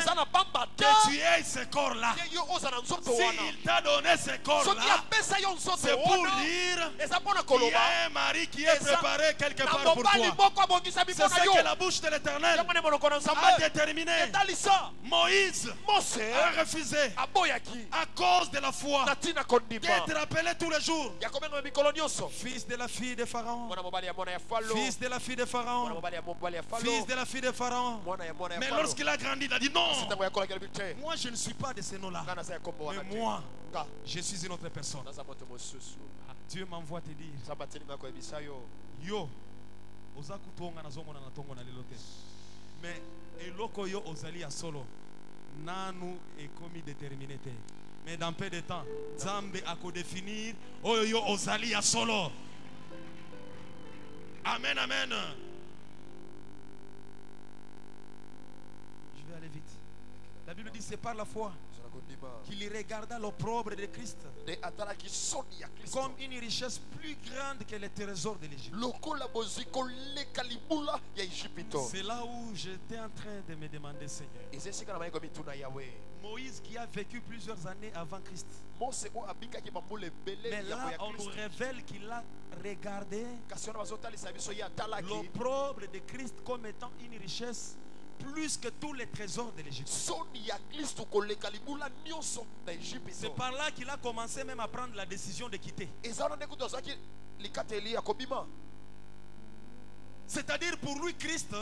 que tu aies ce corps-là. S'il t'a donné ce corps-là, c'est pour dire qu'il y a un mari qui est préparé quelque part pour toi. C'est ce que la bouche de l'Éternel a déterminé. Moïse a refusé à cause de la foi d'être appelé tous les jours fils de la fille de Pharaon, fils de la fille de Pharaon, fils de la fille de Pharaon. Mais lorsqu'il a grandi, il a dit non, moi je ne suis pas de ces noms-là, mais moi je suis une autre personne. Dieu m'envoie te dire yo oza kutonga nazomona na tongo na lelote, mais eloko yo ozali ya solo nanu ekomi déterminé te. Mais dans peu de temps, Nzambe akodéfinir oyo yo ozali ya solo. Amen, amen. Je vais aller vite. La Bible dit c'est par la foi qu'il regarda l'opprobre de Christ comme une richesse plus grande que les trésors de l'Égypte. C'est là où j'étais en train de me demander, Seigneur, Moïse qui a vécu plusieurs années avant Christ, mais là on nous révèle qu'il a regardé l'opprobre de Christ comme étant une richesse plus que tous les trésors de l'Égypte. C'est par là qu'il a commencé même à prendre la décision de quitter. C'est-à-dire pour lui Christ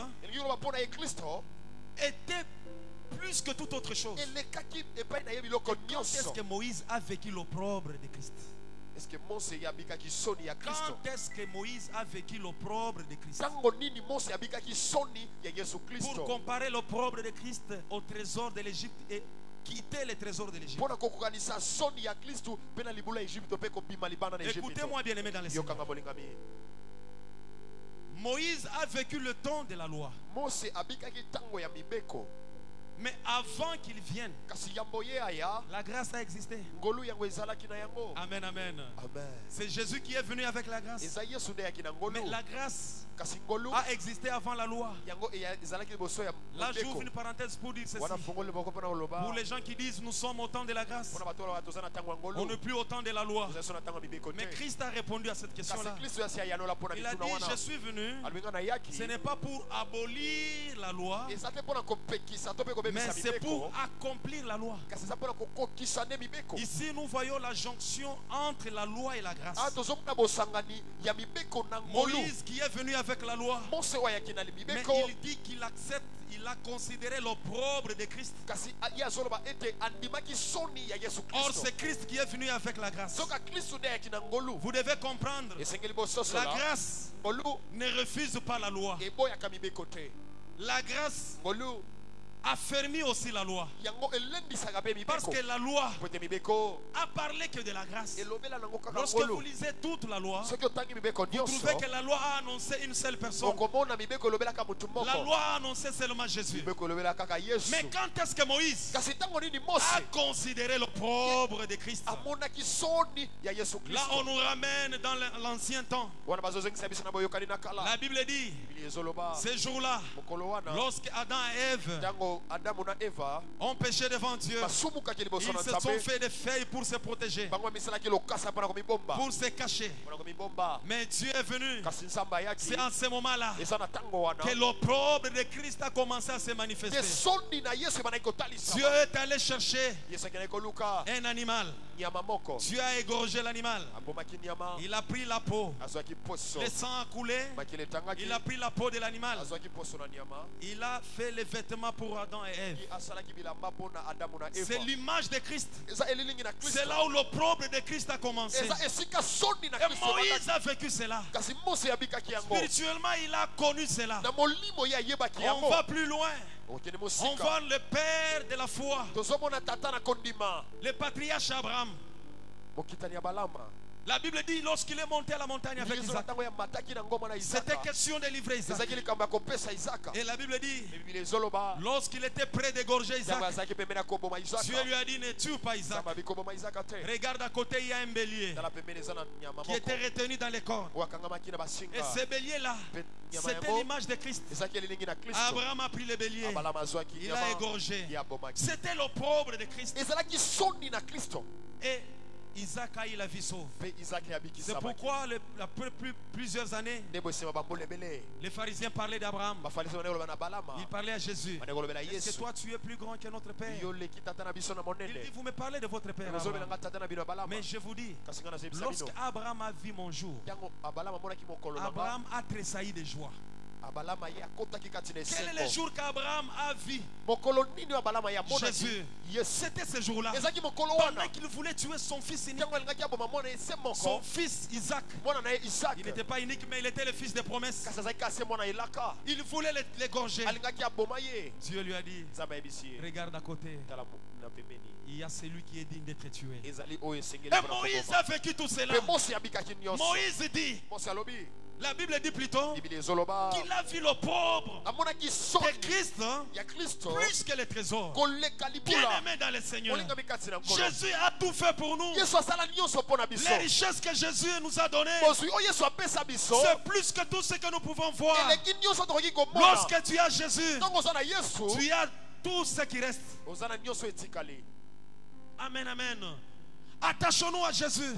était plus que toute autre chose. Quand est-ce que Moïse a vécu l'opprobre de Christ? Quand est-ce que Moïse a vécu l'opprobre de Christ? Pour comparer l'opprobre de Christ au trésor de l'Égypte et quitter les trésors de l'Égypte. Écoutez-moi bien aimé dans les Seigneur. Moïse a vécu le temps de la loi. Mais avant qu'il vienne, la grâce a existé. Amen, amen. C'est Jésus qui est venu avec la grâce. Mais la grâce a existé avant la loi. Là, j'ouvre une parenthèse pour dire ceci. Pour les gens qui disent nous sommes au temps de la grâce, on n'est plus au temps de la loi. Mais Christ a répondu à cette question-là. Il a dit, je suis venu, ce n'est pas pour abolir la loi, mais c'est pour accomplir la loi. Ici, nous voyons la jonction entre la loi et la grâce. Moïse qui est venu avec la loi, mais il dit qu'il accepte, il a considéré l'opprobre de Christ. Or c'est Christ qui est venu avec la grâce. Vous devez comprendre, la grâce ne refuse pas la loi. La grâce affermit aussi la loi, parce que la loi a parlé que de la grâce. Lorsque vous lisez toute la loi, vous trouvez que la loi a annoncé une seule personne. La loi a annoncé seulement Jésus. Mais quand est-ce que Moïse a considéré l'opprobre de Christ? Là on nous ramène dans l'ancien temps. La Bible dit, ces jours-là, lorsque Adam et Ève ont péché devant Dieu, ils se sont fait des feuilles pour se protéger, pour se cacher. Mais Dieu est venu. C'est en ce moment-là que l'opprobre de Christ a commencé à se manifester. Dieu est allé chercher un animal. Dieu a égorgé l'animal. Il a pris la peau. Le sang a coulé. Il a pris la peau de l'animal. Il a fait les vêtements pour Adam et Ève. C'est l'image de Christ. C'est là où l'opprobre de Christ a commencé. Et Moïse a vécu cela. Spirituellement, il a connu cela. On va plus loin. On voit le père de la foi, le patriarche Abraham. La Bible dit lorsqu'il est monté à la montagne avec Isaac, c'était question de livrer Isaac. Et la Bible dit, lorsqu'il était prêt d'égorger Isaac, Dieu lui a dit, ne tue pas Isaac. Regarde à côté, il y a un bélier qui était retenu dans les cornes. Et ce bélier-là, c'était l'image de Christ. Abraham a pris le bélier, il a égorgé. C'était l'opprobre de Christ. Et Isaac a eu la vie sauve. C'est pourquoi plusieurs années, les pharisiens parlaient d'Abraham. Ils parlaient à Jésus. Est-ce que toi tu es plus grand que notre père? Il dit, vous me parlez de votre père Abraham. Mais je vous dis, lorsque Abraham a vu mon jour, Abraham a tressailli de joie. Quel est le jour qu'Abraham a vu Jésus? C'était ce jour-là. Pendant qu'il voulait tuer son fils unique, son fils Isaac. Il n'était pas unique, mais il était le fils de promesse. Il voulait l'égorger. Dieu lui a dit, regarde à côté, il y a celui qui est digne d'être tué. Et Moïse a vécu tout cela. Moïse dit, La Bible dit plutôt qu'il a vu le pauvre de Christ plus que les trésors. Bien-aimé dans le Seigneur, Jésus a tout fait pour nous. Les richesses que Jésus nous a données, c'est plus que tout ce que nous pouvons voir. Lorsque tu as Jésus, tu as tout ce qui reste. Amen, amen. Attachons-nous à Jésus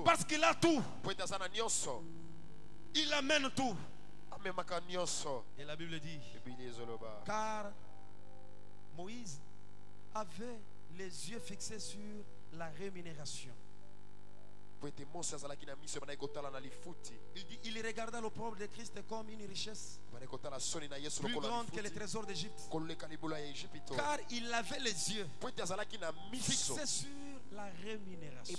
parce qu'il a tout. Il amène tout. Et la Bible dit, car Moïse avait les yeux fixés sur la rémunération. Il regarda le pauvre de Christ comme une richesse plus grande que les trésors d'Égypte. Car il avait les yeux fixés sur la rémunération.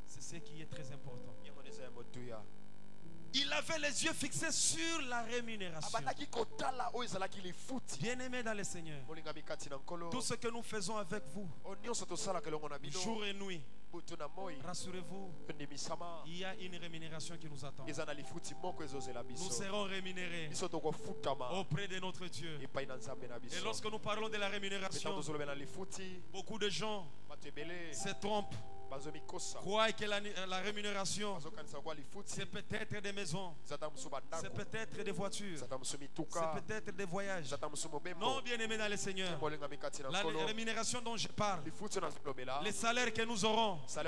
C'est ce qui est très important. Il avait les yeux fixés sur la rémunération. Bien-aimés dans le Seigneur, tout ce que nous faisons avec vous, jour et nuit, rassurez-vous, il y a une rémunération qui nous attend. Nous serons rémunérés auprès de notre Dieu. Et lorsque nous parlons de la rémunération, beaucoup de gens se trompent, croient que la rémunération, c'est peut-être des maisons, c'est peut-être des voitures, c'est peut-être des voyages. Non, bien aimé dans le Seigneur, la rémunération dont je parle, les salaires que nous aurons, c'est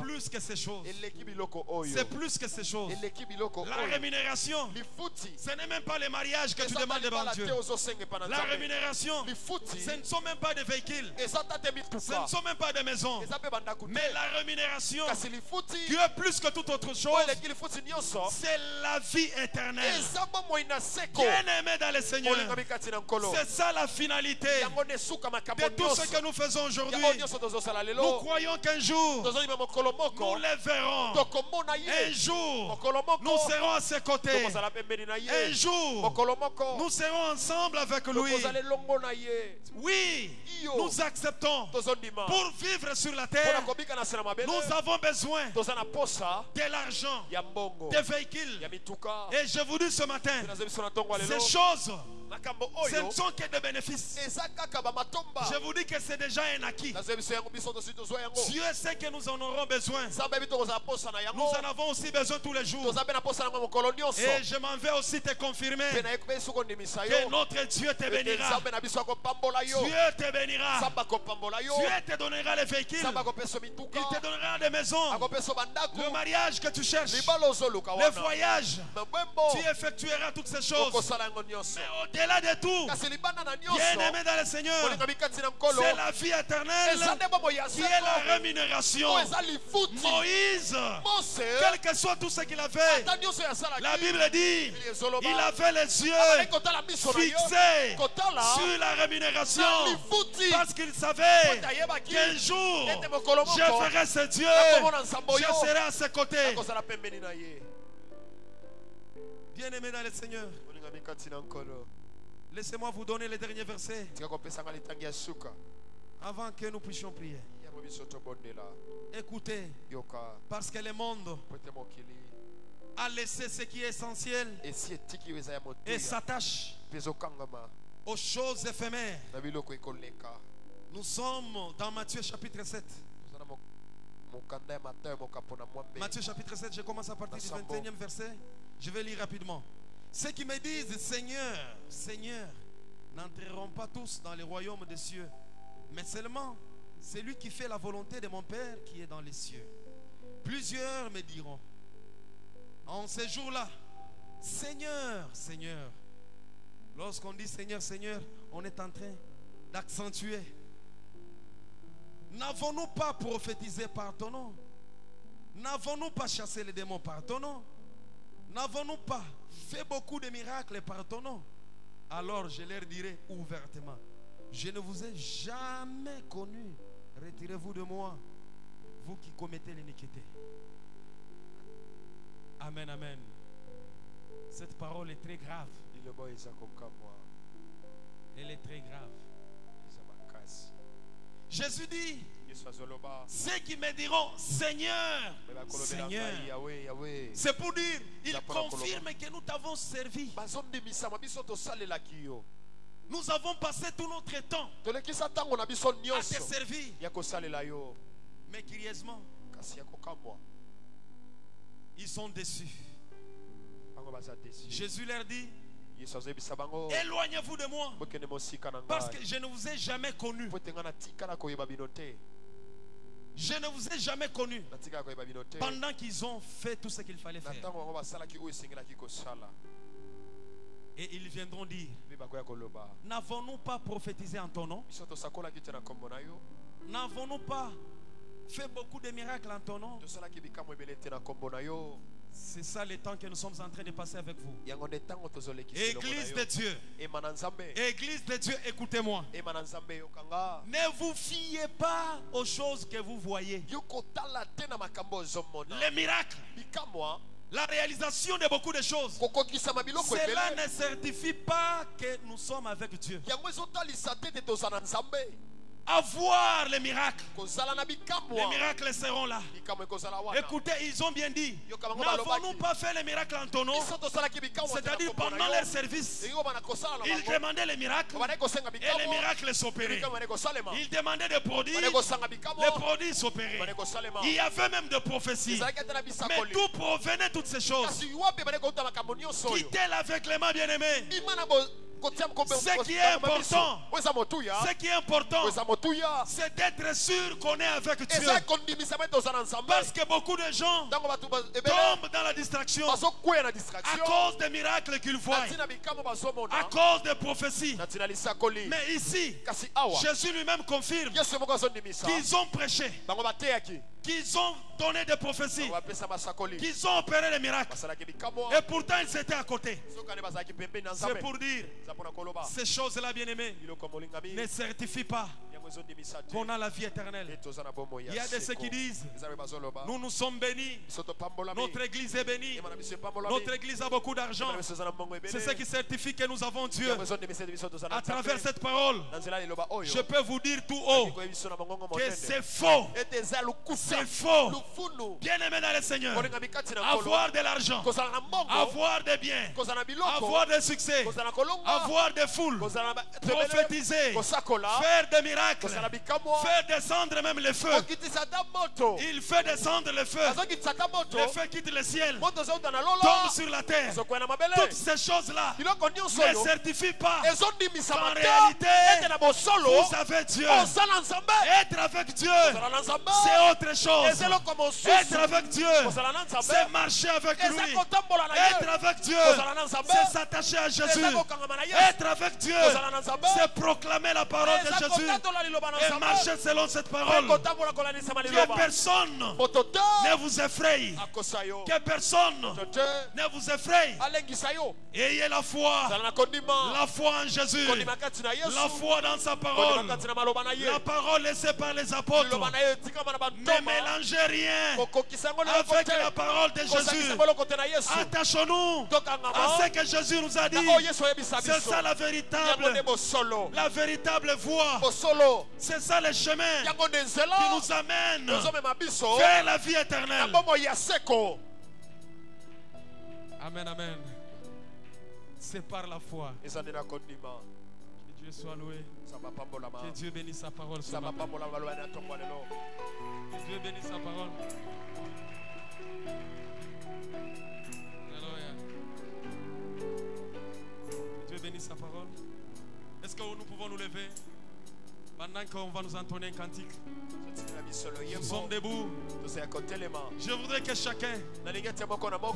plus que ces choses. C'est plus que ces choses. La rémunération, ce n'est même pas les mariages que tu demandes devant Dieu. La rémunération, ce ne sont même pas des véhicules, ce ne sont même pas des maisons. Mais la rémunération, qui est plus que toute autre chose, c'est la vie éternelle. Bien aimé dans le Seigneur, c'est ça la finalité de tout ce que nous faisons aujourd'hui. Nous croyons qu'un jour, nous les verrons. Un jour, nous serons à ses côtés. Un jour, nous serons ensemble avec lui. Oui, nous acceptons. Pour vivre sur la terre, nous avons besoin de l'argent, des véhicules. Et je vous dis ce matin, ces choses, ce ne sont que des bénéfices. Je vous dis que c'est déjà un acquis. Dieu sait que nous en aurons besoin. Nous en avons aussi besoin tous les jours. Et je m'en vais aussi te confirmer que notre Dieu te bénira. Dieu te bénira. Dieu te donnera les véhicules. Il te donnera des maisons. Le mariage que tu cherches, le voyage, tu effectueras toutes ces choses. Mais au-delà de tout, bien aimé dans le Seigneur, c'est la vie éternelle qui est la rémunération. Moïse, quel que soit tout ce qu'il a fait, la Bible dit, il avait les yeux fixés sur la rémunération parce qu'il savait qu'un jour je ferai ce Dieu, je serai à ses côtés. Bien aimé dans le Seigneur, laissez-moi vous donner les derniers versets avant que nous puissions prier. Écoutez, parce que le monde a laissé ce qui est essentiel et s'attache aux choses éphémères. Nous sommes dans Matthieu chapitre 7. Matthieu chapitre 7, je commence à partir du 21e verset. Je vais lire rapidement. Ceux qui me disent Seigneur, Seigneur, n'entreront pas tous dans le royaume des cieux, mais seulement celui qui fait la volonté de mon Père qui est dans les cieux. Plusieurs me diront en ces jours-là, Seigneur, Seigneur. Lorsqu'on dit Seigneur, Seigneur, on est en train d'accentuer. N'avons-nous pas prophétisé par ton nom? N'avons-nous pas chassé les démons par ton nom? N'avons-nous pas fait beaucoup de miracles par ton nom? Alors je leur dirai ouvertement, je ne vous ai jamais connu. Retirez-vous de moi, vous qui commettez l'iniquité. Amen, amen. Cette parole est très grave. Elle est très grave. Jésus dit, Ceux qui me diront Seigneur, Seigneur, c'est pour dire, il confirme que nous t'avons servi. Nous avons passé tout notre temps à te servir. Mais curieusement, ils sont déçus. Jésus leur dit, éloignez-vous de moi, parce que je ne vous ai jamais connu. Je ne vous ai jamais connu pendant qu'ils ont fait tout ce qu'il fallait faire. Et ils viendront dire, n'avons-nous pas prophétisé en ton nom? N'avons-nous pas fait beaucoup de miracles en ton nom? C'est ça le temps que nous sommes en train de passer avec vous. Église de Dieu, Église de Dieu, écoutez-moi. Ne vous fiez pas aux choses que vous voyez. Les miracles, la réalisation de beaucoup de choses, cela ne certifie pas que nous sommes avec Dieu. Avoir les miracles seront là. Écoutez, ils ont bien dit, n'avons-nous pas fait les miracles en ton nom? C'est-à-dire pendant leur service, ils demandaient les miracles et les miracles s'opéraient. Ils demandaient des produits, les produits s'opéraient. Il y avait même des prophéties. Mais d'où provenaient toutes ces choses? Quittez l'aveuglement, bien-aimé. Ce qui est important, c'est d'être sûr qu'on est avec Dieu. Parce que beaucoup de gens tombent dans la distraction à cause des miracles qu'ils voient, à cause des prophéties. Mais ici, Jésus lui-même confirme qu'ils ont prêché, qu'ils ont donné des prophéties, qu'ils ont opéré les miracles. Et pourtant ils étaient à côté. C'est pour dire, ces choses-là, bien-aimés, ne certifient pas qu'on a la vie éternelle. Il y a de ceux qui disent, nous nous sommes bénis, notre église est bénie, notre église a beaucoup d'argent. C'est ce qui certifie que nous avons Dieu. À travers cette parole, je peux vous dire tout haut que c'est faux. C'est faux. Bien-aimé dans le Seigneur, avoir de l'argent, avoir des biens, avoir des succès, avoir des foules, prophétiser, faire des miracles, faire descendre même le feu. Il fait descendre le feu. Le feu quitte le ciel, tombe sur la terre. Toutes ces choses-là ne certifient pas qu'en réalité vous avez Dieu. Être avec Dieu, c'est autre chose. Être avec Dieu, c'est marcher avec lui. Être avec Dieu, c'est s'attacher à Jésus. Être avec Dieu, c'est proclamer la parole de Jésus et marcher selon cette parole. Que personne ne vous effraie. Que personne ne vous effraie. Ayez la foi en Jésus, la foi dans sa parole, la parole laissée par les apôtres. Ne mélangez rien avec la parole de Jésus. Attachons-nous à ce que Jésus nous a dit. C'est ça la véritable voie. C'est ça le chemin qui nous amène vers la vie éternelle. Amen, amen. C'est par la foi. Que Dieu soit loué. Que Dieu bénisse sa parole ce matin. Que Dieu bénisse sa parole. Alléluia. Que Dieu bénisse sa parole. Est-ce que nous pouvons nous lever pendant qu'on va nous entonner un cantique? Nous sommes debout. Je voudrais que chacun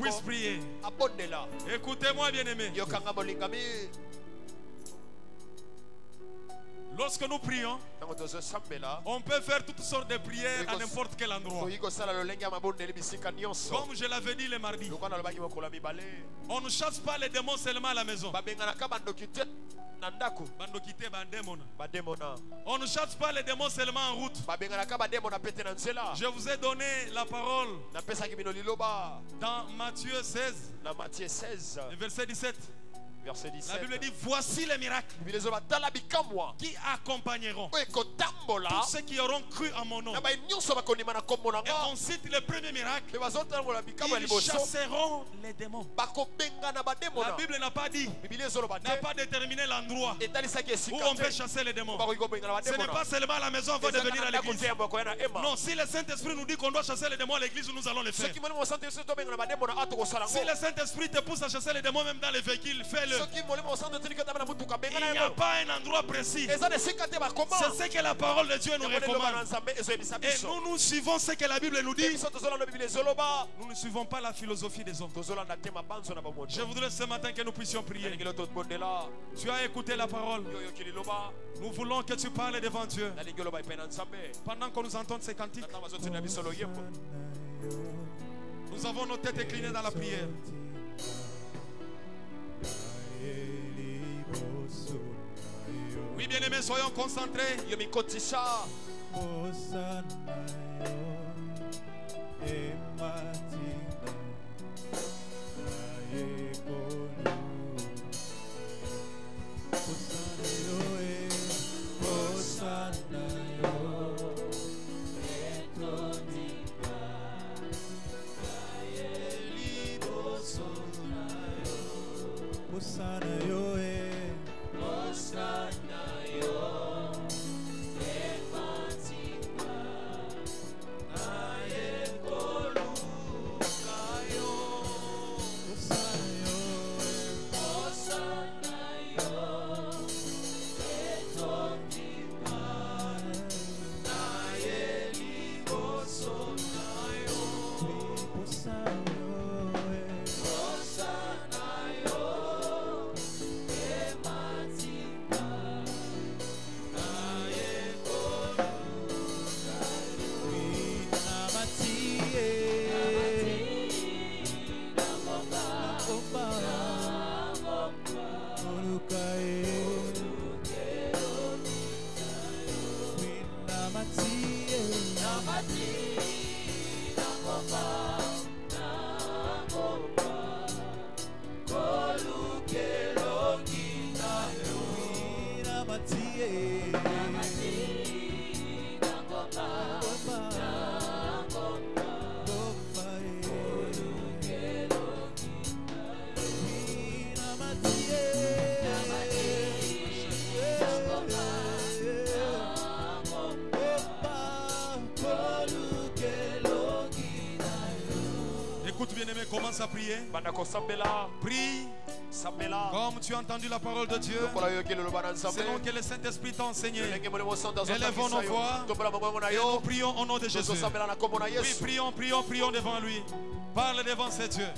puisse prier. Écoutez-moi, bien-aimé. Lorsque nous prions, on peut faire toutes sortes de prières à n'importe quel endroit. Comme je l'avais dit le mardi, on ne chasse pas les démons seulement à la maison. On ne chasse pas les démons seulement en route. Je vous ai donné la parole dans Matthieu 16, verset 17. Verset 17. La Bible dit, voici les miracles qui accompagneront tous ceux qui auront cru en mon nom. Et on cite le premier miracle. Ils chasseront les démons. La Bible n'a pas dit, n'a pas déterminé l'endroit où on peut chasser les démons. Ce n'est pas seulement à la maison, on va devenir à l'église. Non, si le Saint-Esprit nous dit qu'on doit chasser les démons à l'église, nous allons le faire. Si le Saint-Esprit te pousse à chasser les démons même dans les véhicules, fais-le. Il n'y a pas un endroit précis. C'est ce que la parole de Dieu nous recommande. Et nous suivons ce que la Bible nous dit. Nous ne suivons pas la philosophie des hommes. Je voudrais ce matin que nous puissions prier. Tu as écouté la parole. Nous voulons que tu parles devant Dieu. Pendant qu'on nous entende ces cantiques, nous avons nos têtes inclinées dans la prière. Oui, bien-aimés, soyons concentrés. Écoute, bien-aimé, commence à prier. Prie comme tu as entendu la parole de Dieu, selon que le Saint-Esprit t'a enseigné. Élevons nos voix et nous prions au nom de Jésus. Oui, prions devant lui. Parle devant ces dieux.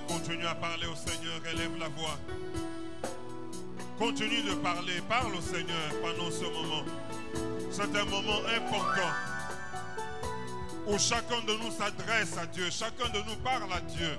Continue à parler au Seigneur, élève la voix. Continue de parler, parle au Seigneur pendant ce moment. C'est un moment important où chacun de nous s'adresse à Dieu, chacun de nous parle à Dieu.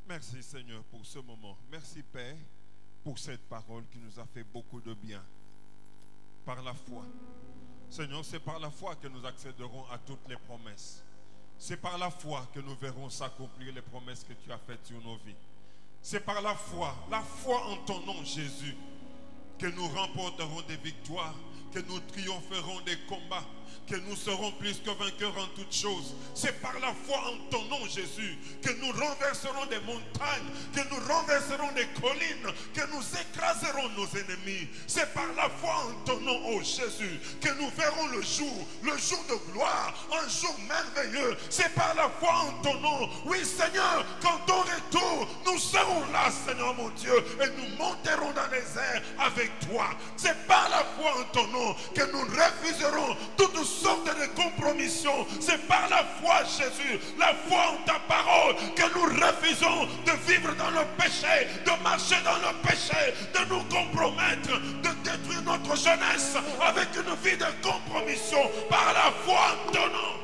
Merci Seigneur pour ce moment. Merci Père pour cette parole qui nous a fait beaucoup de bien. Par la foi. Seigneur, c'est par la foi que nous accéderons à toutes les promesses. C'est par la foi que nous verrons s'accomplir les promesses que tu as faites sur nos vies. C'est par la foi en ton nom Jésus, que nous remporterons des victoires, que nous triompherons des combats, que nous serons plus que vainqueurs en toutes choses. C'est par la foi en ton nom, Jésus, que nous renverserons des montagnes, que nous renverserons des collines, que nous écraserons nos ennemis. C'est par la foi en ton nom, oh Jésus, que nous verrons le jour de gloire, un jour merveilleux. C'est par la foi en ton nom. Oui, Seigneur, quand ton retour, nous serons là, Seigneur mon Dieu, et nous monterons dans les airs avec toi. C'est par la foi en ton nom que nous refuserons toutes sortes de compromissions. C'est par la foi, Jésus, la foi en ta parole, que nous refusons de vivre dans le péché, de marcher dans le péché, de nous compromettre, de détruire notre jeunesse avec une vie de compromission. Par la foi en ton nom.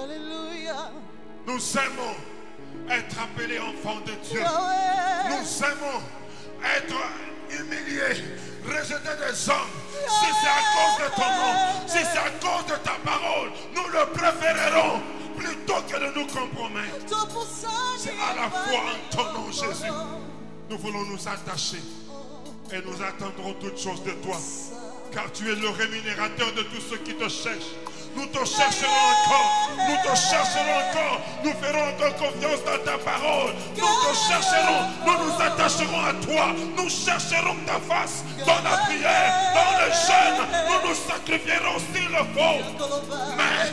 Alléluia. Nous aimons être appelés enfants de Dieu. Nous aimons être humiliés, rejetés des hommes. Si c'est à cause de ton nom, si c'est à cause de ta parole, nous le préférerons plutôt que de nous compromettre. C'est à la foi en ton nom, Jésus. Nous voulons nous attacher et nous attendrons toutes choses de toi, car tu es le rémunérateur de tous ceux qui te cherchent. Nous te chercherons encore, nous te chercherons encore, nous ferons encore confiance dans ta parole, nous te chercherons, nous nous attacherons à toi, nous chercherons ta face dans la prière, dans le jeûne, nous nous sacrifierons s'il le faut. Mais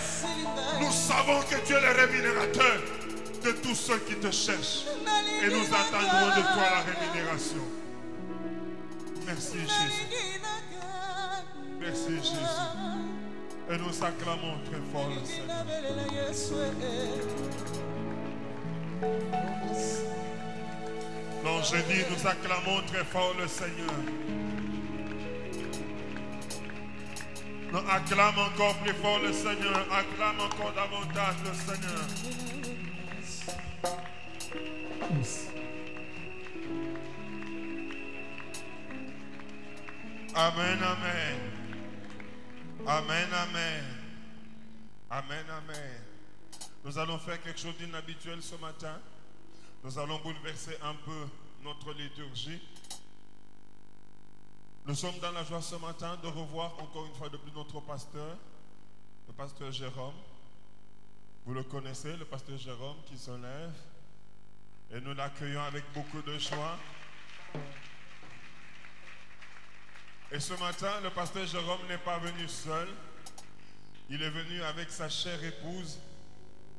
nous savons que tu es le rémunérateur de tous ceux qui te cherchent et nous attendrons de toi la rémunération. Merci Jésus. Merci Jésus. Et nous acclamons très fort le Seigneur. Non, je dis, nous acclamons très fort le Seigneur. Non, acclame encore plus fort le Seigneur. Acclame encore davantage le Seigneur. Amen, amen. Amen, amen. Amen, amen. Nous allons faire quelque chose d'inhabituel ce matin. Nous allons bouleverser un peu notre liturgie. Nous sommes dans la joie ce matin de revoir encore une fois de plus notre pasteur, le pasteur Jérôme. Vous le connaissez, le pasteur Jérôme qui se lève. Et nous l'accueillons avec beaucoup de joie. Et ce matin, le pasteur Jérôme n'est pas venu seul. Il est venu avec sa chère épouse,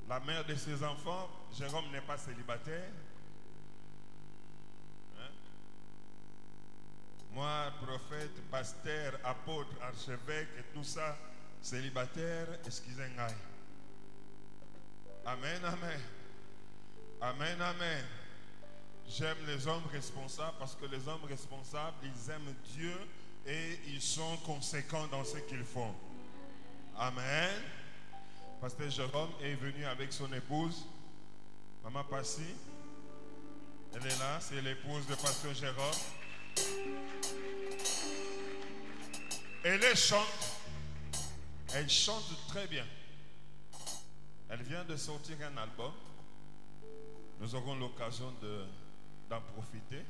la mère de ses enfants. Jérôme n'est pas célibataire. Hein? Moi, prophète, pasteur, apôtre, archevêque et tout ça, célibataire, excusez-moi. Amen, amen. Amen, amen. J'aime les hommes responsables parce que les hommes responsables, ils aiment Dieu et ils sont conséquents dans ce qu'ils font. Amen. Pasteur Jérôme est venu avec son épouse, Maman Passy. Elle est là, c'est l'épouse de Pasteur Jérôme. Elle chante très bien. Elle vient de sortir un album. Nous aurons l'occasion d'en profiter.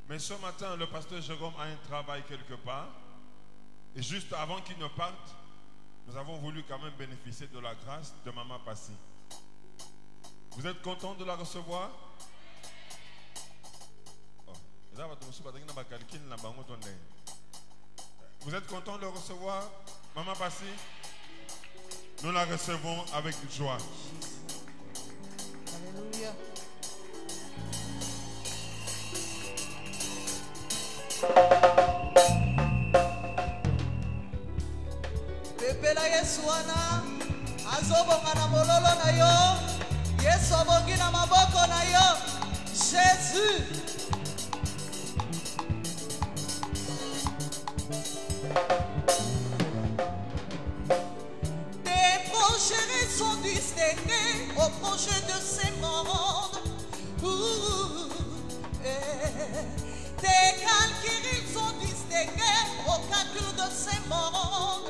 Mais ce matin, le pasteur Jérôme a un travail quelque part. Et juste avant qu'il ne parte, nous avons voulu quand même bénéficier de la grâce de Maman Passy. Vous êtes content de la recevoir? Vous êtes content de la recevoir, Maman Passy? Nous la recevons avec joie. Alléluia. Pepela Yesu wana azobonga na mololo na yo. Yesu abongi na maboko na yo. Jésus. Tes projets sont distingués au projet de ces mondes. Tes calculs sont distingués au calcul de ces mondes.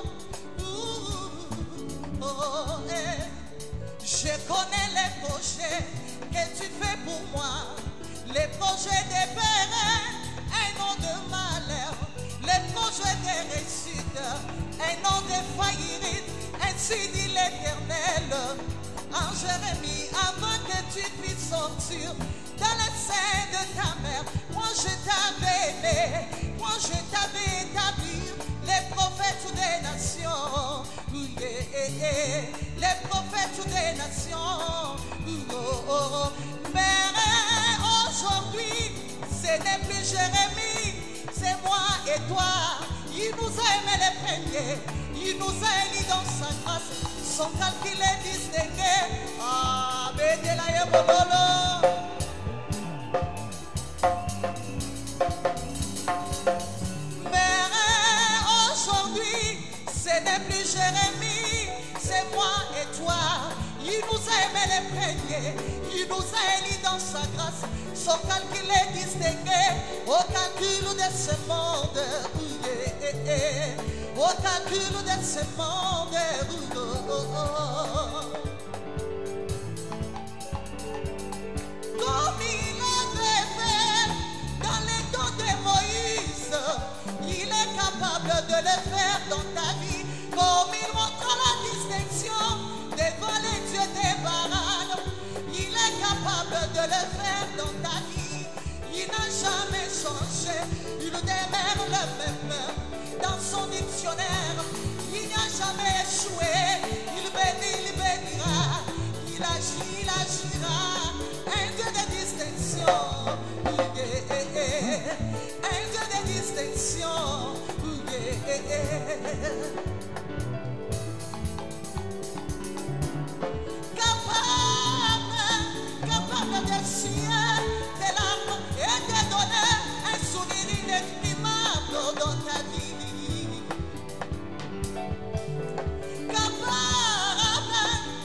Je connais les projets que tu fais pour moi, les projets de paix et non de malheur, les projets de réussite. un nom défaillit, ainsi dit l'Éternel. En Jérémie, avant que tu puisses sortir dans le sein de ta mère, moi je t'avais aimé, moi je t'avais établi les prophètes des nations, les prophètes des nations. Mais aujourd'hui, ce n'est plus Jérémie, c'est moi et toi. Il nous a aimés les premiers, il nous a élis dans sa grâce, son calcul est distingué. Ah, Bédéla et Bololo. Mais aujourd'hui, ce n'est plus Jérémie, c'est moi et toi. Il nous a aimés les premiers, il nous a élis dans sa grâce, son calcul est distingué au calcul de ce monde. Au calcul de ce monde. Comme il avait fait dans les temps de Moïse, il est capable de le faire dans ta vie. Comme il montre la distinction devant les dieux des Baals, il est capable de le faire dans ta vie. Il n'a jamais changé, il demeure le même. Dans son dictionnaire, il n'a jamais échoué. Il bénit, il bénira. Il agit, il agira. Un Dieu de distinction. Un Dieu de distinction. Capable de scier tes larmes et de donner un sourire inexprimable dans ta vie.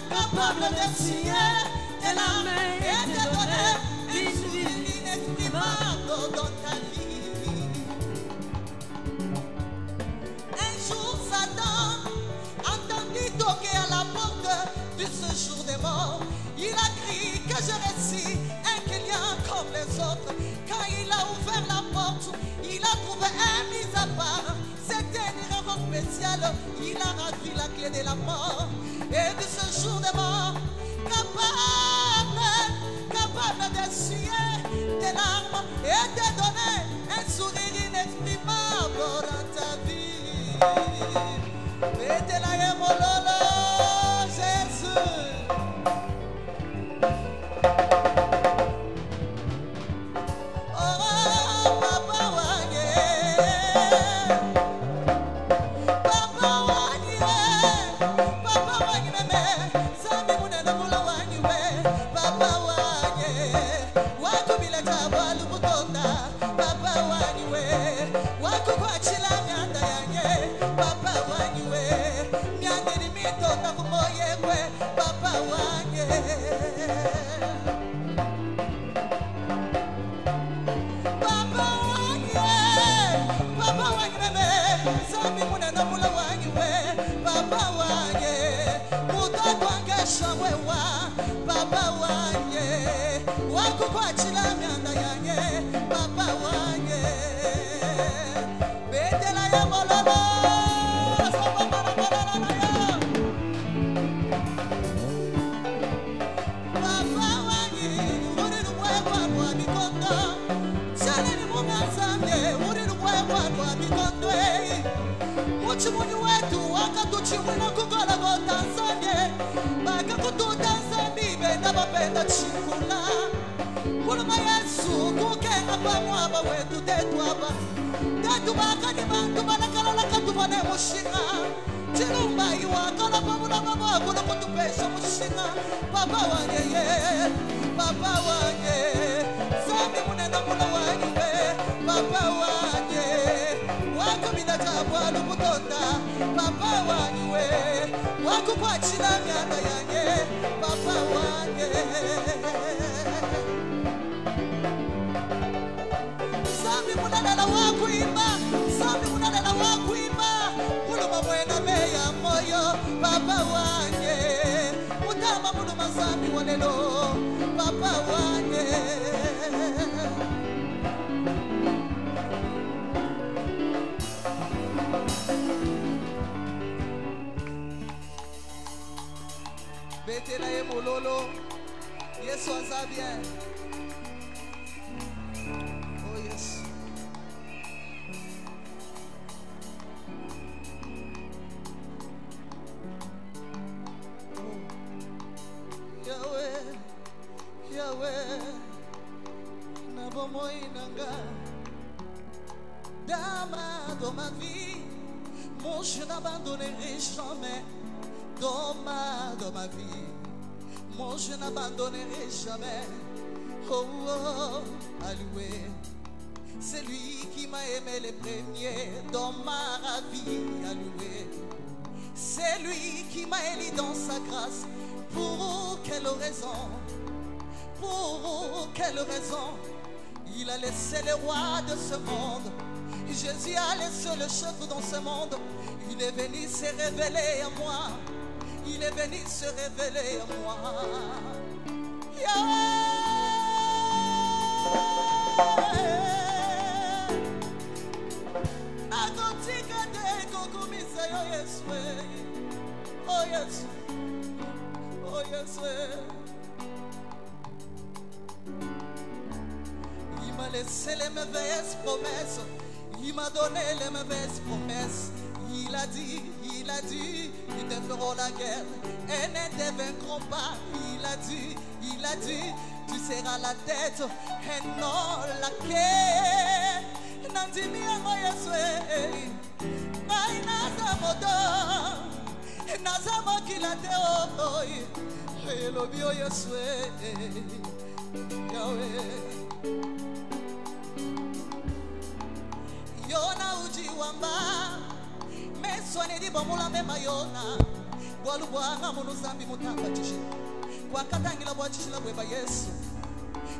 Capable de scier tes larmes et de donner un sourire inexprimable dans ta vie. Un jour, Satan entendit toquer à la porte du séjour des morts. Il a crié que je récite un client comme les autres. Quand il a ouvert la porte, il a trouvé un mis à part. C'était une erreur spéciale. Il a ravi la clé de la mort. Et de ce jour de mort, capable de scier tes larmes et de donner un sourire inexprimable dans ta vie. Bédéla et Bololo, Jésus. mulolo. Yesu aza bien. Oh yes. Yahweh, Yahweh, Nabomo Inanga, Dama dans ma vie, mon je n'abandonnerai jamais. Dans ma vie, mon je n'abandonnerai jamais. Oh, oh, alloué, c'est lui qui m'a aimé les premiers dans ma vie, alloué. C'est lui qui m'a élu dans sa grâce. Pour quelle raison? Pour quelle raison? Il a laissé le roi de ce monde. Jésus a laissé le chef dans ce monde. Il est venu se révéler à moi. Il est venu se révéler à moi. Yeah. Oh yes. Oh yes. Il m'a laissé les mauvaises promesses. Il m'a donné les mauvaises promesses. Il a dit, ils te feront la guerre et ne te vaincront pas. Il a dit, tu seras la tête et non la quête. Nandimi yango Yesu, ngai naza moto, naza mokila te o, elobi o Yesu, Yahweh. Yona uji wamba. Soigné di bomula mema yona bwalu bwanga munu zambi mutamba chishi kwa katangila bwa chishi la bweba Yesu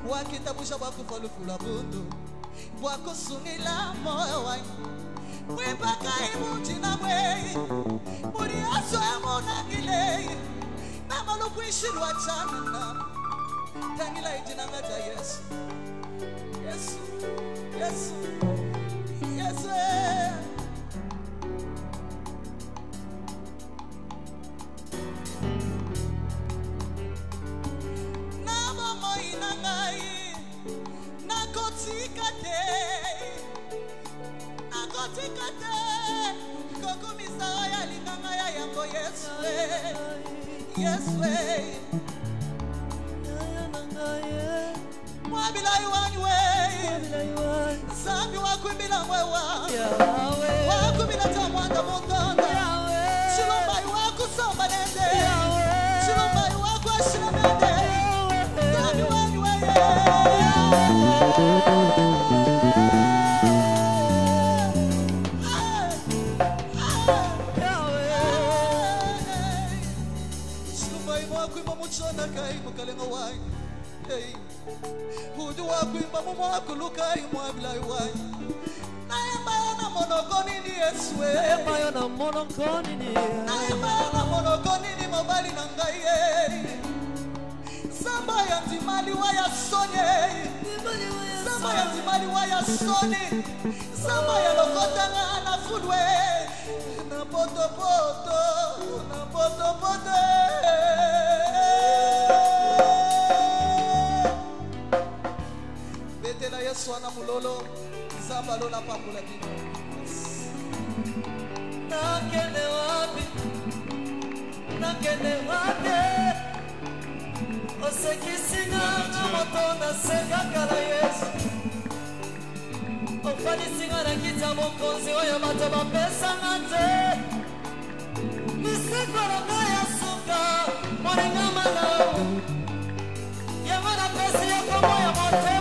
wakitabusha bwa kufolu fula bundu bwa kusungila moyo wanyu bweba kai mutina bwe muri aso amona gile na malu kwishi lwa chana tangila ijina ngaja Yesu Yesu Yesu Yesu Yes way. Mwabila yuani way. Sambi wakumbila mwewa. Wakumbila tamwanda mundonda. Shilomba yuwaku somba nende. Shilomba yuwaku ashina nende. Sambi wani way. Chona kai mukalenga wai hey hudu wakuimba mumwakulukai mwabilai wai naembayona monokonini Yesu naembayona monokonini naembayona monokonini mobali na ngai samba ya nzimali waya sonye samba ya nzimali waya soni samba ya lokotanga na fulwe na potopoto na potopoto betela Yesu ana mulolo zamba lola pamula dino nakende wapi osekisinga na motonda sekakala Yesu ofalisinga na kita mokonzi oyo bato bapesanga te misekolo ngai ya suka moninga malamu yango na pesi ya kombo ya moto